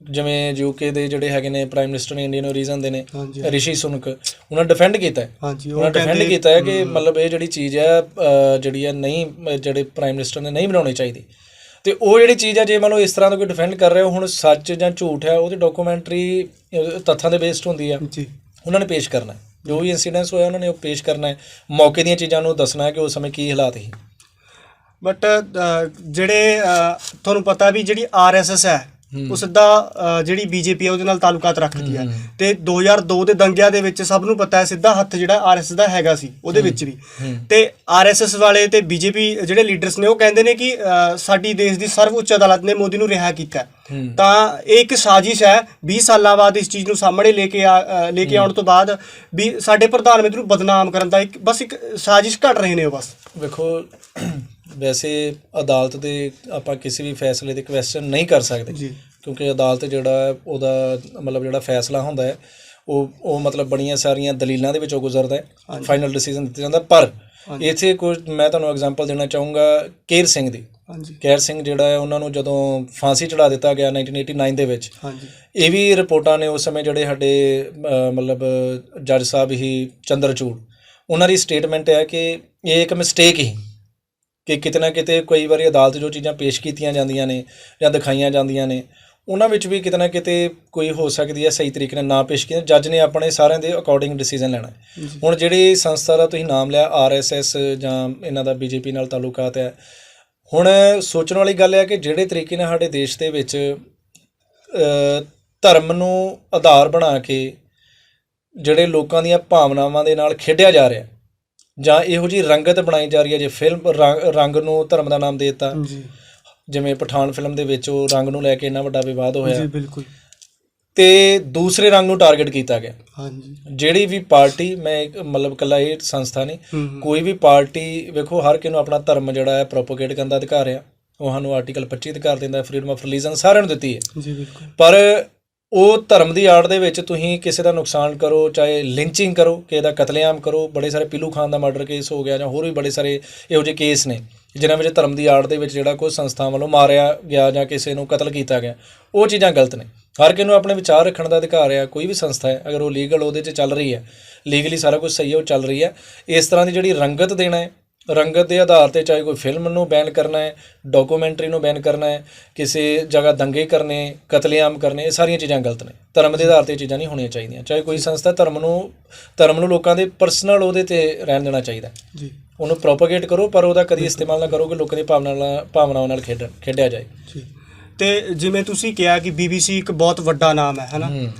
ਜਿਵੇਂ ਯੂਕੇ ਦੇ ਜਿਹੜੇ ਹੈਗੇ ਨੇ ਪ੍ਰਾਈਮ ਮਿਨਿਸਟਰ ਨੇ ਇੰਡੀਅਨ ਓਰੀਜਨ ਦੇ ਨੇ, ਹਾਂਜੀ ਰਿਸ਼ੀ ਸੁਨਕ, ਉਹਨਾਂ ਡਿਫੈਂਡ ਕੀਤਾ ਹੈ। ਹਾਂਜੀ ਉਹਨਾਂ ਡਿਫੈਂਡ ਕੀਤਾ ਹੈ ਕਿ ਮਤਲਬ ਇਹ ਜਿਹੜੀ ਚੀਜ਼ ਹੈ ਜਿਹੜੀ ਹੈ ਨਹੀਂ, ਜਿਹੜੇ ਪ੍ਰਾਈਮ ਮਿਨਿਸਟਰ ਨੇ ਨਹੀਂ ਬਣਾਉਣੀ ਚਾਹੀਦੀ। ਅਤੇ ਉਹ ਜਿਹੜੀ ਚੀਜ਼ ਹੈ ਜੇ ਮੰਨ ਲਓ ਇਸ ਤਰ੍ਹਾਂ ਦਾ ਕੋਈ ਡਿਫੈਂਡ ਕਰ ਰਿਹਾ, ਹੁਣ ਸੱਚ ਜਾਂ ਝੂਠ ਹੈ ਉਹਦੀ ਡਾਕੂਮੈਂਟਰੀ ਤੱਥਾਂ ਦੇ ਬੇਸਡ ਹੁੰਦੀ ਆ। ਜੀ ਉਹਨਾਂ ਨੇ ਪੇਸ਼ ਕਰਨਾ ਹੈ, ਜੋ ਵੀ ਇੰਸੀਡੈਂਸ ਹੋਇਆ ਉਹਨਾਂ ਨੇ ਉਹ ਪੇਸ਼ ਕਰਨਾ ਹੈ, ਮੌਕੇ ਦੀਆਂ ਚੀਜ਼ਾਂ ਨੂੰ ਦੱਸਣਾ ਹੈ ਕਿ ਉਸ ਸਮੇਂ ਕੀ ਹਾਲਾਤ ਸੀ। ਬਟ ਜਿਹੜੇ ਤੁਹਾਨੂੰ ਪਤਾ ਵੀ ਜਿਹੜੀ RSS ਹੈ ਉਹ ਸਿੱਧਾ ਜਿਹੜੀ BJP ਹੈ ਉਹਦੇ ਨਾਲ ਤਾਲੁਕਾਤ ਰੱਖਦੀ ਹੈ, ਤੇ 2002 ਦੇ ਦੰਗਿਆਂ ਦੇ ਵਿੱਚ ਸਭ ਨੂੰ ਪਤਾ ਹੈ ਸਿੱਧਾ ਹੱਥ ਜਿਹੜਾ RSS ਦਾ ਹੈਗਾ ਸੀ ਉਹਦੇ ਵਿੱਚ ਵੀ। ਤੇ RSS ਵਾਲੇ ਤੇ BJP ਜਿਹੜੇ ਲੀਡਰਸ ਨੇ ਉਹ ਕਹਿੰਦੇ ਨੇ ਕਿ ਸਾਡੀ ਦੇਸ਼ ਦੀ ਸਰਵਉੱਚ ਅਦਾਲਤ ਨੇ ਮੋਦੀ ਨੂੰ ਰਿਹਾ ਕੀਤਾ, ਤਾਂ ਇਹ ਇੱਕ ਸਾਜ਼ਿਸ਼ ਹੈ 20 ਸਾਲਾਂ ਬਾਅਦ ਇਸ ਚੀਜ਼ ਨੂੰ ਸਾਹਮਣੇ ਲੈ ਕੇ ਆਉਣ ਤੋਂ ਬਾਅਦ ਵੀ ਸਾਡੇ ਪ੍ਰਧਾਨ ਮੰਤਰੀ ਨੂੰ ਬਦਨਾਮ ਕਰਨ ਦਾ ਬਸ ਇੱਕ ਸਾਜ਼ਿਸ਼ ਘੜ ਰਹੇ ਨੇ ਉਹ। ਬਸ ਵੇਖੋ, ਵੈਸੇ ਅਦਾਲਤ ਦੇ ਆਪਾਂ ਕਿਸੇ ਵੀ ਫੈਸਲੇ 'ਤੇ ਕੁਐਸਚਨ ਨਹੀਂ ਕਰ ਸਕਦੇ ਜੀ, ਕਿਉਂਕਿ ਅਦਾਲਤ ਜਿਹੜਾ ਉਹਦਾ ਮਤਲਬ ਜਿਹੜਾ ਫੈਸਲਾ ਹੁੰਦਾ ਹੈ ਉਹ ਮਤਲਬ ਬੜੀਆਂ ਸਾਰੀਆਂ ਦਲੀਲਾਂ ਦੇ ਵਿੱਚੋਂ ਗੁਜ਼ਰਦਾ ਹੈ, ਫਾਈਨਲ ਡਿਸੀਜ਼ਨ ਦਿੱਤਾ ਜਾਂਦਾ। ਪਰ ਇੱਥੇ ਕੁਝ ਮੈਂ ਤੁਹਾਨੂੰ ਐਗਜ਼ਾਮਪਲ ਦੇਣਾ ਚਾਹੂੰਗਾ ਕੇਰ ਸਿੰਘ ਦੀ। ਕੇਰ ਸਿੰਘ ਜਿਹੜਾ ਹੈ ਉਹਨਾਂ ਨੂੰ ਜਦੋਂ ਫਾਂਸੀ ਚੜ੍ਹਾ ਦਿੱਤਾ ਗਿਆ 1989 ਦੇ ਵਿੱਚ, ਇਹ ਵੀ ਰਿਪੋਰਟਾਂ ਨੇ ਉਸ ਸਮੇਂ ਜਿਹੜੇ ਸਾਡੇ ਮਤਲਬ ਜੱਜ ਸਾਹਿਬ ਹੀ ਚੰਦਰਚੂੜ, ਉਹਨਾਂ ਦੀ ਸਟੇਟਮੈਂਟ ਹੈ ਕਿ ਇਹ ਇੱਕ ਮਿਸਟੇਕ ਹੀ ਕਿ ਕਿਤੇ ਨਾ ਕਿਤੇ ਕਈ ਵਾਰੀ ਅਦਾਲਤ ਜੋ ਚੀਜ਼ਾਂ ਪੇਸ਼ ਕੀਤੀਆਂ ਜਾਂਦੀਆਂ ਨੇ ਜਾਂ ਦਿਖਾਈਆਂ ਜਾਂਦੀਆਂ ਨੇ ਉਹਨਾਂ ਵਿੱਚ ਵੀ ਕਿਤੇ ਨਾ ਕਿਤੇ ਕੋਈ ਹੋ ਸਕਦੀ ਹੈ ਸਹੀ ਤਰੀਕੇ ਨਾਲ ਨਾ ਪੇਸ਼ ਕੀਤੀਆਂ। ਜੱਜ ਨੇ ਆਪਣੇ ਸਾਰਿਆਂ ਦੇ ਅਕੋਰਡਿੰਗ ਡਿਸੀਜ਼ਨ ਲੈਣਾ। ਹੁਣ ਜਿਹੜੀ ਸੰਸਥਾ ਦਾ ਤੁਸੀਂ ਨਾਮ ਲਿਆ RSS ਜਾਂ ਇਹਨਾਂ ਦਾ BJP ਨਾਲ ਤਾਲੁਕਾਤ ਹੈ, ਹੁਣ ਸੋਚਣ ਵਾਲੀ ਗੱਲ ਹੈ ਕਿ ਜਿਹੜੇ ਤਰੀਕੇ ਨਾਲ ਸਾਡੇ ਦੇਸ਼ ਦੇ ਵਿੱਚ ਧਰਮ ਨੂੰ ਆਧਾਰ ਬਣਾ ਕੇ ਜਿਹੜੇ ਲੋਕਾਂ ਦੀਆਂ ਭਾਵਨਾਵਾਂ ਦੇ ਨਾਲ ਖੇਡਿਆ ਜਾ ਰਿਹਾ ਜਾਂ ਇਹੋ ਜਿਹੀ ਰੰਗਤ ਬਣਾਈ ਜਾ ਰਹੀ ਹੈ, ਜੇ ਫਿਲਮ ਰੰਗ ਨੂੰ ਧਰਮ ਦਾ ਨਾਮ ਦੇ ਦਿੱਤਾ, ਜਿਵੇਂ ਪਠਾਨ ਫਿਲਮ ਦੇ ਵਿੱਚ ਉਹ ਰੰਗ ਨੂੰ ਲੈ ਕੇ ਇੰਨਾ ਵੱਡਾ ਵਿਵਾਦ ਹੋਇਆ, ਬਿਲਕੁਲ, ਤੇ ਦੂਸਰੇ ਰੰਗ ਨੂੰ ਟਾਰਗੇਟ ਕੀਤਾ ਗਿਆ। ਹਾਂਜੀ, ਜਿਹੜੀ ਵੀ ਪਾਰਟੀ, ਮੈਂ ਮਤਲਬ ਇਕੱਲਾ ਇਹ ਸੰਸਥਾ ਨਹੀਂ, ਕੋਈ ਵੀ ਪਾਰਟੀ ਵੇਖੋ ਹਰ ਕਿਸੇ ਨੂੰ ਆਪਣਾ ਧਰਮ ਜਿਹੜਾ ਹੈ ਪ੍ਰੋਪੋਗੇਟ ਕਰਨ ਦਾ ਅਧਿਕਾਰ ਆ, ਉਹ ਸਾਨੂੰ ਆਰਟੀਕਲ 25 ਅਧਿਕਾਰ ਦਿੰਦਾ, ਫਰੀਡਮ ਆਫ ਰਿਲੀਜਨ ਸਾਰਿਆਂ ਨੂੰ ਦਿੱਤੀ ਹੈ ਜੀ, ਬਿਲਕੁਲ। ਪਰ ਉਹ ਧਰਮ ਦੀ ਆੜ ਦੇ ਵਿੱਚ ਤੁਸੀਂ ਕਿਸੇ ਦਾ ਨੁਕਸਾਨ ਕਰੋ, ਚਾਹੇ ਲਿੰਚਿੰਗ ਕਰੋ, ਕਿਸੇ ਦਾ ਕਤਲੇਆਮ ਕਰੋ, ਬੜੇ ਸਾਰੇ ਪੀਲੂ ਖਾਨ ਦਾ ਮਰਡਰ ਕੇਸ ਹੋ ਗਿਆ ਜਾਂ ਹੋਰ ਵੀ ਬੜੇ ਸਾਰੇ ਇਹੋ ਜਿਹੇ ਕੇਸ ਨੇ ਜਿਨ੍ਹਾਂ ਵਿੱਚ ਧਰਮ ਦੀ ਆੜ ਦੇ ਵਿੱਚ ਜਿਹੜਾ ਕੋਈ ਸੰਸਥਾ ਵੱਲੋਂ ਮਾਰਿਆ ਗਿਆ ਜਾਂ ਕਿਸੇ ਨੂੰ ਕਤਲ ਕੀਤਾ ਗਿਆ, ਉਹ ਚੀਜ਼ਾਂ ਗਲਤ ਨੇ। ਹਰ ਕਿਸੇ ਨੂੰ ਆਪਣੇ ਵਿਚਾਰ ਰੱਖਣ ਦਾ ਅਧਿਕਾਰ ਆ। ਕੋਈ ਵੀ ਸੰਸਥਾ ਹੈ ਅਗਰ ਉਹ ਲੀਗਲ ਉਹਦੇ 'ਚ ਚੱਲ ਰਹੀ ਹੈ, ਲੀਗਲੀ ਸਾਰਾ ਕੁਝ ਸਹੀ ਹੈ, ਉਹ ਚੱਲ ਰਹੀ ਹੈ। ਇਸ ਤਰ੍ਹਾਂ ਦੀ ਜਿਹੜੀ ਰੰਗਤ ਦੇਣਾ ਹੈ, ਰੰਗਤ ਦੇ ਆਧਾਰ 'ਤੇ ਚਾਹੇ ਕੋਈ ਫਿਲਮ ਨੂੰ ਬੈਨ ਕਰਨਾ ਹੈ, ਡਾਕੂਮੈਂਟਰੀ ਨੂੰ ਬੈਨ ਕਰਨਾ ਹੈ, ਕਿਸੇ ਜਗ੍ਹਾ ਦੰਗੇ ਕਰਨੇ, ਕਤਲੇਆਮ ਕਰਨੇ, ਇਹ ਸਾਰੀਆਂ ਚੀਜ਼ਾਂ ਗਲਤ ਨੇ। ਧਰਮ ਦੇ ਆਧਾਰ 'ਤੇ ਚੀਜ਼ਾਂ ਨਹੀਂ ਹੋਣੀਆਂ ਚਾਹੀਦੀਆਂ। ਚਾਹੇ ਕੋਈ ਸੰਸਥਾ ਧਰਮ ਨੂੰ ਲੋਕਾਂ ਦੇ ਪਰਸਨਲ ਉਹਦੇ 'ਤੇ ਰਹਿਣ ਦੇਣਾ ਚਾਹੀਦਾ ਜੀ, ਉਹਨੂੰ ਪ੍ਰੋਪੋਗੇਟ ਕਰੋ, ਪਰ ਉਹਦਾ ਕਦੀ ਇਸਤੇਮਾਲ ਨਾ ਕਰੋ ਕਿ ਲੋਕਾਂ ਦੀ ਭਾਵਨਾਵਾਂ ਨਾਲ ਖੇਡਿਆ ਜਾਏ ਜੀ। ਤੇ ਜਿਵੇਂ ਤੁਸੀਂ ਕਿਹਾ ਕਿ BBC ਇੱਕ ਬਹੁਤ ਵੱਡਾ ਨਾਮ ਹੈ, ਹੈ ਨਾ,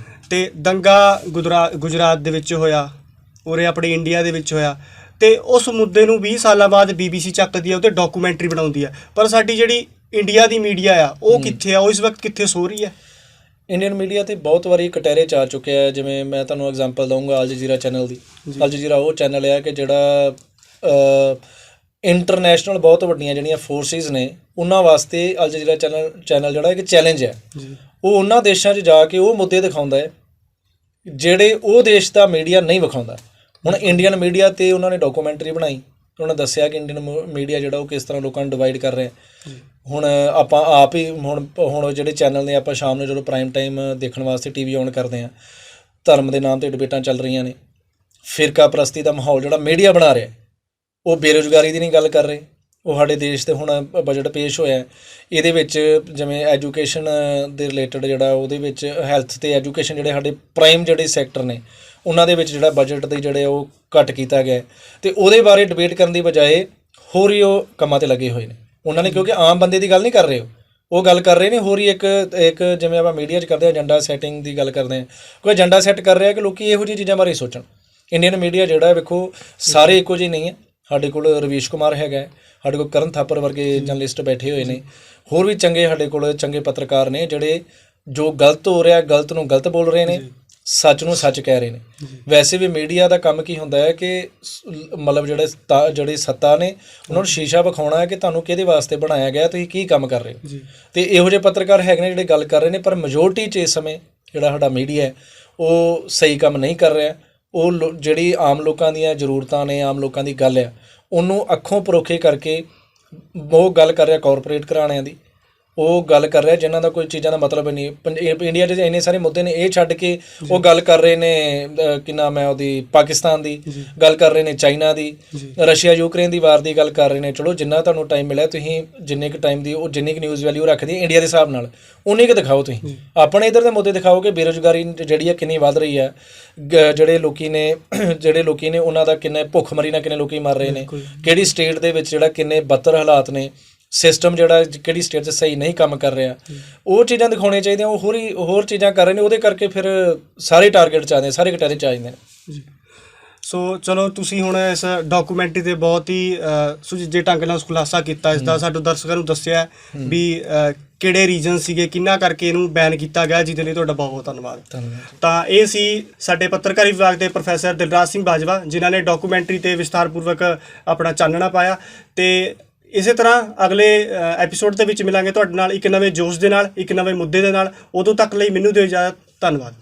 ਤੇ ਦੰਗਾ ਗੁਜਰਾਤ ਦੇ ਵਿੱਚ ਹੋਇਆ, ਉਰੇ ਆਪਣੇ ਇੰਡੀਆ ਦੇ ਵਿੱਚ ਹੋਇਆ, ਤੇ ਉਸ ਮੁੱਦੇ ਨੂੰ 20 ਸਾਲਾਂ ਬਾਅਦ BBC ਚੱਕਦੀ ਹੈ, ਉਹ 'ਤੇ ਡਾਕੂਮੈਂਟਰੀ ਬਣਾਉਂਦੀ ਹੈ। ਪਰ ਸਾਡੀ ਜਿਹੜੀ ਇੰਡੀਆ ਦੀ ਮੀਡੀਆ ਆ ਉਹ ਕਿੱਥੇ ਆ, ਉਹ ਇਸ ਵਕਤ ਕਿੱਥੇ ਸੋ ਰਹੀ ਹੈ? ਇੰਡੀਅਨ ਮੀਡੀਆ 'ਤੇ ਬਹੁਤ ਵਾਰੀ ਕਟਹਿਰੇ 'ਚ ਆ ਚੁੱਕਿਆ ਹੈ। ਜਿਵੇਂ ਮੈਂ ਤੁਹਾਨੂੰ ਐਗਜ਼ਾਮਪਲ ਦਊਂਗਾ ਅਲ ਜਜ਼ੀਰਾ ਚੈਨਲ ਦੀ। ਅਲ ਜਜ਼ੀਰਾ ਉਹ ਚੈਨਲ ਹੈ ਕਿ ਜਿਹੜਾ ਇੰਟਰਨੈਸ਼ਨਲ ਬਹੁਤ ਵੱਡੀਆਂ ਜਿਹੜੀਆਂ ਫੋਰਸਿਸ ਨੇ ਉਹਨਾਂ ਵਾਸਤੇ ਅਲ ਜਜ਼ੀਰਾ ਚੈਨਲ ਜਿਹੜਾ ਇੱਕ ਚੈਲੰਜ ਹੈ। ਉਹ ਉਹਨਾਂ ਦੇਸ਼ਾਂ 'ਚ ਜਾ ਕੇ ਉਹ ਮੁੱਦੇ ਦਿਖਾਉਂਦਾ ਹੈ ਜਿਹੜੇ ਉਹ ਦੇਸ਼ ਦਾ ਮੀਡੀਆ ਨਹੀਂ ਵਿਖਾਉਂਦਾ। ਹੁਣ ਇੰਡੀਅਨ ਮੀਡੀਆ 'ਤੇ ਉਹਨਾਂ ਨੇ ਡਾਕੂਮੈਂਟਰੀ ਬਣਾਈ, ਉਹਨਾਂ ਦੱਸਿਆ ਕਿ ਇੰਡੀਅਨ ਮੀਡੀਆ ਜਿਹੜਾ ਉਹ ਕਿਸ ਤਰ੍ਹਾਂ ਲੋਕਾਂ ਨੂੰ ਡਿਵਾਈਡ ਕਰ ਰਿਹਾ। ਹੁਣ ਆਪਾਂ ਆਪ ਹੀ ਹੁਣ ਜਿਹੜੇ ਚੈਨਲ ਨੇ, ਆਪਾਂ ਸ਼ਾਮ ਨੂੰ ਜਦੋਂ ਪ੍ਰਾਈਮ ਟਾਈਮ ਦੇਖਣ ਵਾਸਤੇ TV ਔਨ ਕਰਦੇ ਹਾਂ, ਧਰਮ ਦੇ ਨਾਮ 'ਤੇ ਡਿਬੇਟਾਂ ਚੱਲ ਰਹੀਆਂ ਨੇ, ਫਿਰਕਾ ਪ੍ਰਸਤੀ ਦਾ ਮਾਹੌਲ ਜਿਹੜਾ ਮੀਡੀਆ ਬਣਾ ਰਿਹਾ, ਉਹ ਬੇਰੁਜ਼ਗਾਰੀ ਦੀ ਨਹੀਂ ਗੱਲ ਕਰ ਰਹੇ। ਉਹ ਸਾਡੇ ਦੇਸ਼ 'ਤੇ ਹੁਣ ਬਜਟ ਪੇਸ਼ ਹੋਇਆ, ਇਹਦੇ ਵਿੱਚ ਜਿਵੇਂ ਐਜੂਕੇਸ਼ਨ ਦੇ ਰਿਲੇਟਡ ਜਿਹੜਾ ਉਹਦੇ ਵਿੱਚ ਹੈਲਥ ਅਤੇ ਐਜੂਕੇਸ਼ਨ ਜਿਹੜੇ ਸਾਡੇ ਪ੍ਰਾਈਮ ਜਿਹੜੇ ਸੈਕਟਰ ਨੇ ਉਹਨਾਂ ਦੇ ਵਿੱਚ ਜਿਹੜਾ ਬਜਟ ਦੇ ਜਿਹੜੇ ਉਹ ਘੱਟ ਕੀਤਾ ਗਿਆ, ਅਤੇ ਉਹਦੇ ਬਾਰੇ ਡਿਬੇਟ ਕਰਨ ਦੀ ਬਜਾਏ ਹੋਰ ਹੀ ਉਹ ਕੰਮਾਂ 'ਤੇ ਲੱਗੇ ਹੋਏ ਨੇ ਉਹਨਾਂ ਨੇ। ਕਿਉਂਕਿ ਆਮ ਬੰਦੇ ਦੀ ਗੱਲ ਨਹੀਂ ਕਰ ਰਹੇ, ਉਹ ਗੱਲ ਕਰ ਰਹੇ ਨੇ ਹੋਰ ਹੀ ਇੱਕ ਜਿਵੇਂ ਆਪਾਂ ਮੀਡੀਆ 'ਚ ਕਰਦੇ ਹਾਂ ਏਜੰਡਾ ਸੈਟਿੰਗ ਦੀ ਗੱਲ ਕਰਦੇ ਹਾਂ, ਕੋਈ ਏਜੰਡਾ ਸੈੱਟ ਕਰ ਰਿਹਾ ਕਿ ਲੋਕ ਇਹੋ ਜਿਹੀ ਚੀਜ਼ਾਂ ਬਾਰੇ ਸੋਚਣ। ਇੰਡੀਅਨ ਮੀਡੀਆ ਜਿਹੜਾ ਵੇਖੋ ਸਾਰੇ ਇੱਕੋ ਜਿਹੇ ਨਹੀਂ ਹੈ। ਸਾਡੇ ਕੋਲ ਰਵੀਸ਼ ਕੁਮਾਰ ਹੈਗਾ, ਸਾਡੇ ਕੋਲ ਕਰਨ ਥਾਪਰ ਵਰਗੇ ਜਰਨਲਿਸਟ ਬੈਠੇ ਹੋਏ ਨੇ, ਹੋਰ ਵੀ ਸਾਡੇ ਕੋਲ ਚੰਗੇ ਪੱਤਰਕਾਰ ਨੇ ਜਿਹੜੇ ਜੋ ਗਲਤ ਹੋ ਰਿਹਾ ਗਲਤ ਨੂੰ ਗਲਤ ਬੋਲ ਰਹੇ ਨੇ, ਸੱਚ ਨੂੰ ਸੱਚ ਕਹਿ ਰਹੇ ਨੇ। ਵੈਸੇ ਵੀ ਮੀਡੀਆ ਦਾ ਕੰਮ ਕੀ ਹੁੰਦਾ ਹੈ ਕਿ ਮਤਲਬ ਜਿਹੜੇ ਸੱਤਾ ਨੇ ਉਹਨਾਂ ਨੂੰ ਸ਼ੀਸ਼ਾ ਵਿਖਾਉਣਾ ਹੈ ਕਿ ਤੁਹਾਨੂੰ ਕਿਹਦੇ ਵਾਸਤੇ ਬਣਾਇਆ ਗਿਆ, ਤੁਸੀਂ ਕੀ ਕੰਮ ਕਰ ਰਹੇ ਹੋ। ਅਤੇ ਇਹੋ ਜਿਹੇ ਪੱਤਰਕਾਰ ਹੈਗੇ ਨੇ ਜਿਹੜੇ ਗੱਲ ਕਰ ਰਹੇ ਨੇ, ਪਰ ਮੈਜੋਰਟੀ 'ਚ ਇਸ ਸਮੇਂ ਜਿਹੜਾ ਸਾਡਾ ਮੀਡੀਆ ਹੈ ਉਹ ਸਹੀ ਕੰਮ ਨਹੀਂ ਕਰ ਰਿਹਾ। ਉਹ ਜਿਹੜੀ ਆਮ ਲੋਕਾਂ ਦੀਆਂ ਜ਼ਰੂਰਤਾਂ ਨੇ, ਆਮ ਲੋਕਾਂ ਦੀ ਗੱਲ ਆ, ਉਹਨੂੰ ਅੱਖੋਂ ਪਰੋਖੇ ਕਰਕੇ ਉਹ ਗੱਲ ਕਰ ਰਿਹਾ ਕਾਰਪੋਰੇਟ ਘਰਾਣਿਆਂ ਦੀ, ਉਹ ਗੱਲ ਕਰ ਰਿਹਾ ਜਿਨ੍ਹਾਂ ਦਾ ਕੋਈ ਚੀਜ਼ਾਂ ਦਾ ਮਤਲਬ ਨਹੀਂ। ਇੰਡੀਆ 'ਚ ਇੰਨੇ ਸਾਰੇ ਮੁੱਦੇ ਨੇ, ਇਹ ਛੱਡ ਕੇ ਉਹ ਗੱਲ ਕਰ ਰਹੇ ਨੇ ਕੀ ਨਾਮ ਹੈ ਉਹਦੀ, ਪਾਕਿਸਤਾਨ ਦੀ ਗੱਲ ਕਰ ਰਹੇ ਨੇ, ਚਾਈਨਾ ਦੀ, ਰਸ਼ੀਆ ਯੂਕਰੇਨ ਦੀ ਵਾਰ ਦੀ ਗੱਲ ਕਰ ਰਹੇ ਨੇ। ਚਲੋ ਜਿੰਨਾ ਤੁਹਾਨੂੰ ਟਾਈਮ ਮਿਲਿਆ, ਤੁਸੀਂ ਜਿੰਨੇ ਕੁ ਟਾਈਮ ਦੀ ਉਹ ਜਿੰਨੀ ਕੁ ਨਿਊਜ਼ ਵੈਲਿਊ ਰੱਖਦੀ ਹੈ ਇੰਡੀਆ ਦੇ ਹਿਸਾਬ ਨਾਲ ਉਨੀ ਕੁ ਦਿਖਾਓ। ਤੁਸੀਂ ਆਪਣੇ ਇੱਧਰ ਦੇ ਮੁੱਦੇ ਦਿਖਾਓ ਕਿ ਬੇਰੁਜ਼ਗਾਰੀ ਜਿਹੜੀ ਆ ਕਿੰਨੀ ਵੱਧ ਰਹੀ ਹੈ, ਜਿਹੜੇ ਲੋਕੀ ਨੇ ਉਹਨਾਂ ਦਾ ਕਿੰਨੇ ਭੁੱਖਮਰੀ ਨਾਲ ਕਿੰਨੇ ਲੋਕੀ ਮਰ ਰਹੇ ਨੇ, ਕਿਹੜੀ ਸਟੇਟ ਦੇ ਵਿੱਚ ਜਿਹੜਾ ਕਿੰਨੇ ਬੱਤਰ ਹਾਲਾਤ ਨੇ, ਸਿਸਟਮ ਜਿਹੜਾ ਕਿਹੜੀ ਸਟੇਟ 'ਚ ਸਹੀ ਨਹੀਂ ਕੰਮ ਕਰ ਰਿਹਾ, ਉਹ ਚੀਜ਼ਾਂ ਦਿਖਾਉਣੀਆਂ ਚਾਹੀਦੀਆਂ। ਉਹ ਹੋਰ ਚੀਜ਼ਾਂ ਕਰ ਰਹੇ ਨੇ, ਉਹਦੇ ਕਰਕੇ ਫਿਰ ਸਾਰੇ ਟਾਰਗੇਟ 'ਚ ਆ ਜਾਂਦੇ, ਸਾਰੇ ਕਟਹਿਰੇ 'ਚ ਆ ਜਾਂਦੇ ਨੇ। ਸੋ ਚਲੋ ਤੁਸੀਂ ਹੁਣ ਇਸ ਡਾਕੂਮੈਂਟਰੀ 'ਤੇ ਬਹੁਤ ਹੀ ਸੁਚੱਜੇ ਢੰਗ ਨਾਲ ਖੁਲਾਸਾ ਕੀਤਾ ਇਸ ਦਾ, ਸਾਡੇ ਦਰਸ਼ਕਾਂ ਨੂੰ ਦੱਸਿਆ ਵੀ ਕਿਹੜੇ ਰੀਜ਼ਨ ਸੀਗੇ, ਕਿੰਨਾ ਕਰਕੇ ਇਹਨੂੰ ਬੈਨ ਕੀਤਾ ਗਿਆ, ਜਿਹਦੇ ਲਈ ਤੁਹਾਡਾ ਬਹੁਤ ਬਹੁਤ ਧੰਨਵਾਦ। ਤਾਂ ਇਹ ਸੀ ਸਾਡੇ ਪੱਤਰਕਾਰੀ ਵਿਭਾਗ ਦੇ ਪ੍ਰੋਫੈਸਰ ਦਿਲਰਾਜ ਸਿੰਘ ਬਾਜਵਾ, ਜਿਨ੍ਹਾਂ ਨੇ ਡਾਕੂਮੈਂਟਰੀ 'ਤੇ ਵਿਸਥਾਰਪੂਰਵਕ ਆਪਣਾ ਚਾਨਣਾ ਪਾਇਆ। ਤੇ ਇਸੇ ਤਰ੍ਹਾਂ ਅਗਲੇ ਐਪੀਸੋਡ ਦੇ ਵਿੱਚ ਮਿਲਾਂਗੇ ਤੁਹਾਡੇ ਨਾਲ ਇੱਕ ਨਵੇਂ ਜੋਸ਼ ਦੇ ਨਾਲ, ਇੱਕ ਨਵੇਂ ਮੁੱਦੇ ਦੇ ਨਾਲ। ਉਦੋਂ ਤੱਕ ਲਈ ਮੈਨੂੰ ਦਿਓ ਇਜਾਜ਼ਤ। ਧੰਨਵਾਦ।